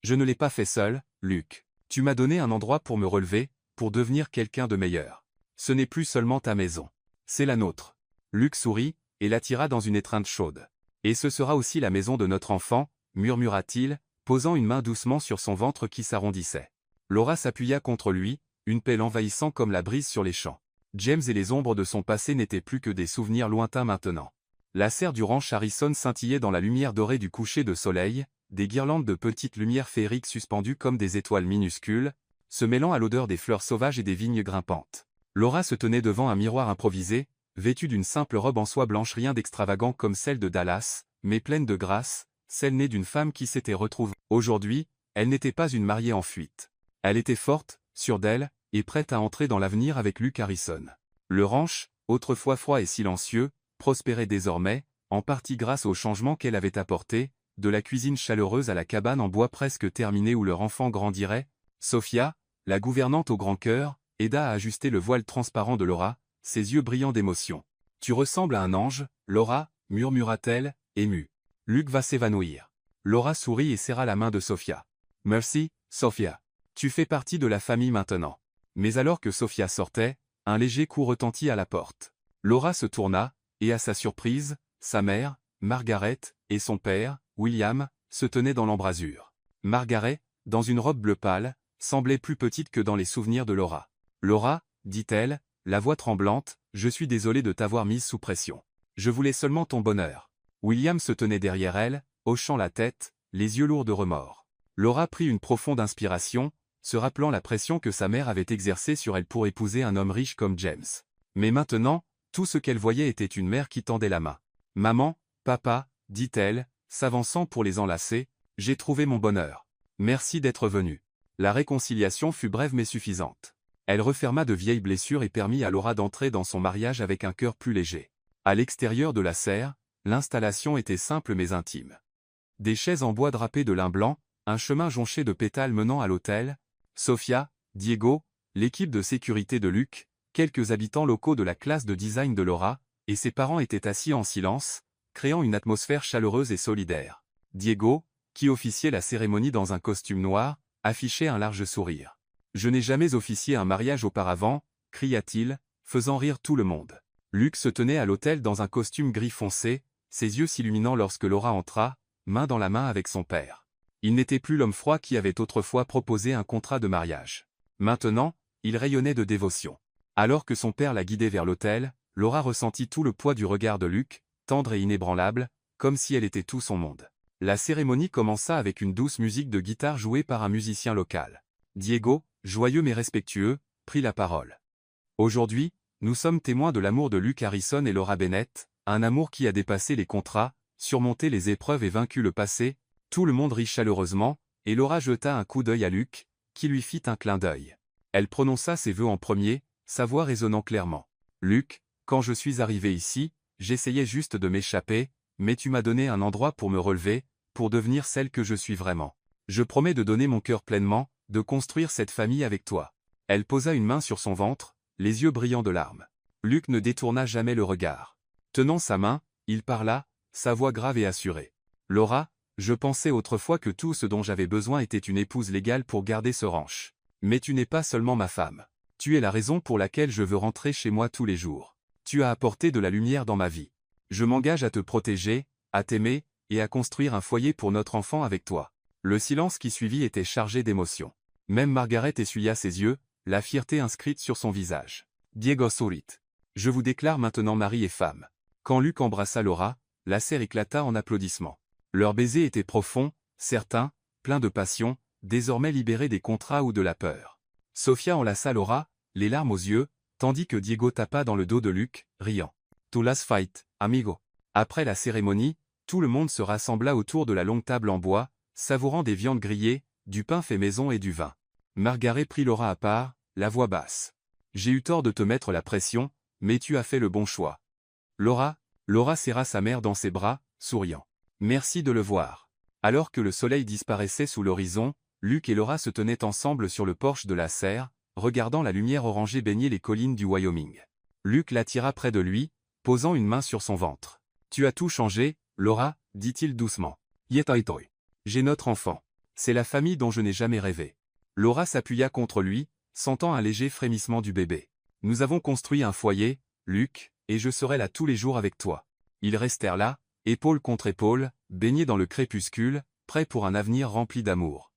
Je ne l'ai pas fait seul, Luke. Tu m'as donné un endroit pour me relever, pour devenir quelqu'un de meilleur. Ce n'est plus seulement ta maison. C'est la nôtre. » Luke sourit, et l'attira dans une étreinte chaude. « Et ce sera aussi la maison de notre enfant, » murmura-t-il, posant une main doucement sur son ventre qui s'arrondissait. Laura s'appuya contre lui, une paix l'envahissant comme la brise sur les champs. James et les ombres de son passé n'étaient plus que des souvenirs lointains maintenant. La serre du ranch Harrison scintillait dans la lumière dorée du coucher de soleil, des guirlandes de petites lumières féeriques suspendues comme des étoiles minuscules, se mêlant à l'odeur des fleurs sauvages et des vignes grimpantes. Laura se tenait devant un miroir improvisé, vêtue d'une simple robe en soie blanche, rien d'extravagant comme celle de Dallas, mais pleine de grâce, celle née d'une femme qui s'était retrouvée. Aujourd'hui, elle n'était pas une mariée en fuite. Elle était forte, sûre d'elle, et prête à entrer dans l'avenir avec Luke Harrison. Le ranch, autrefois froid et silencieux, prospérait désormais, en partie grâce aux changements qu'elle avait apportés, de la cuisine chaleureuse à la cabane en bois presque terminée où leur enfant grandirait. Sophia, la gouvernante au grand cœur, aida à ajuster le voile transparent de Laura, ses yeux brillants d'émotion. « Tu ressembles à un ange, Laura, » murmura-t-elle, émue. « Luke va s'évanouir. » Laura sourit et serra la main de Sophia. « Merci, Sophia. Tu fais partie de la famille maintenant. » Mais alors que Sophia sortait, un léger coup retentit à la porte. Laura se tourna, et à sa surprise, sa mère, Margaret, et son père, William, se tenait dans l'embrasure. Margaret, dans une robe bleu pâle, semblait plus petite que dans les souvenirs de Laura. « Laura, dit-elle, la voix tremblante, je suis désolée de t'avoir mise sous pression. Je voulais seulement ton bonheur. » William se tenait derrière elle, hochant la tête, les yeux lourds de remords. Laura prit une profonde inspiration, se rappelant la pression que sa mère avait exercée sur elle pour épouser un homme riche comme James. Mais maintenant, tout ce qu'elle voyait était une mère qui tendait la main. « Maman, papa, dit-elle, s'avançant pour les enlacer, j'ai trouvé mon bonheur. Merci d'être venu. » La réconciliation fut brève mais suffisante. Elle referma de vieilles blessures et permit à Laura d'entrer dans son mariage avec un cœur plus léger. À l'extérieur de la serre, l'installation était simple mais intime. Des chaises en bois drapées de lin blanc, un chemin jonché de pétales menant à l'hôtel, Sofia, Diego, l'équipe de sécurité de Luc, quelques habitants locaux de la classe de design de Laura, et ses parents étaient assis en silence, créant une atmosphère chaleureuse et solidaire. Diego, qui officiait la cérémonie dans un costume noir, affichait un large sourire. « Je n'ai jamais officié un mariage auparavant, » cria-t-il, faisant rire tout le monde. Luc se tenait à l'autel dans un costume gris foncé, ses yeux s'illuminant lorsque Laura entra, main dans la main avec son père. Il n'était plus l'homme froid qui avait autrefois proposé un contrat de mariage. Maintenant, il rayonnait de dévotion. Alors que son père la guidait vers l'autel, Laura ressentit tout le poids du regard de Luc, tendre et inébranlable, comme si elle était tout son monde. La cérémonie commença avec une douce musique de guitare jouée par un musicien local. Diego, joyeux mais respectueux, prit la parole. « Aujourd'hui, nous sommes témoins de l'amour de Luc Harrison et Laura Bennett, un amour qui a dépassé les contrats, surmonté les épreuves et vaincu le passé. » Tout le monde rit chaleureusement, et Laura jeta un coup d'œil à Luc, qui lui fit un clin d'œil. Elle prononça ses vœux en premier, sa voix résonnant clairement. « Luc, quand je suis arrivé ici, j'essayais juste de m'échapper, mais tu m'as donné un endroit pour me relever, pour devenir celle que je suis vraiment. Je promets de donner mon cœur pleinement, de construire cette famille avec toi. » Elle posa une main sur son ventre, les yeux brillants de larmes. Luc ne détourna jamais le regard. Tenant sa main, il parla, sa voix grave et assurée. « Laura, je pensais autrefois que tout ce dont j'avais besoin était une épouse légale pour garder ce ranch. Mais tu n'es pas seulement ma femme. Tu es la raison pour laquelle je veux rentrer chez moi tous les jours. Tu as apporté de la lumière dans ma vie. Je m'engage à te protéger, à t'aimer, et à construire un foyer pour notre enfant avec toi. » Le silence qui suivit était chargé d'émotion. Même Margaret essuya ses yeux, la fierté inscrite sur son visage. Diego sourit. « Je vous déclare maintenant mari et femme. » Quand Luc embrassa Laura, la serre éclata en applaudissements. Leur baiser était profond, certain, plein de passion, désormais libéré des contrats ou de la peur. Sofia enlaça Laura, les larmes aux yeux, tandis que Diego tapa dans le dos de Luc, riant. « To last fight, amigo. » Après la cérémonie, tout le monde se rassembla autour de la longue table en bois, savourant des viandes grillées, du pain fait maison et du vin. Margaret prit Laura à part, la voix basse. « J'ai eu tort de te mettre la pression, mais tu as fait le bon choix. » Laura serra sa mère dans ses bras, souriant. « Merci de le voir. » Alors que le soleil disparaissait sous l'horizon, Luc et Laura se tenaient ensemble sur le porche de la serre, regardant la lumière orangée baigner les collines du Wyoming. Luc l'attira près de lui, posant une main sur son ventre. « Tu as tout changé, Laura, dit-il doucement. Yetaitoi. J'ai notre enfant. C'est la famille dont je n'ai jamais rêvé. » Laura s'appuya contre lui, sentant un léger frémissement du bébé. « Nous avons construit un foyer, Luc, et je serai là tous les jours avec toi. » Ils restèrent là, épaule contre épaule, baignés dans le crépuscule, prêts pour un avenir rempli d'amour.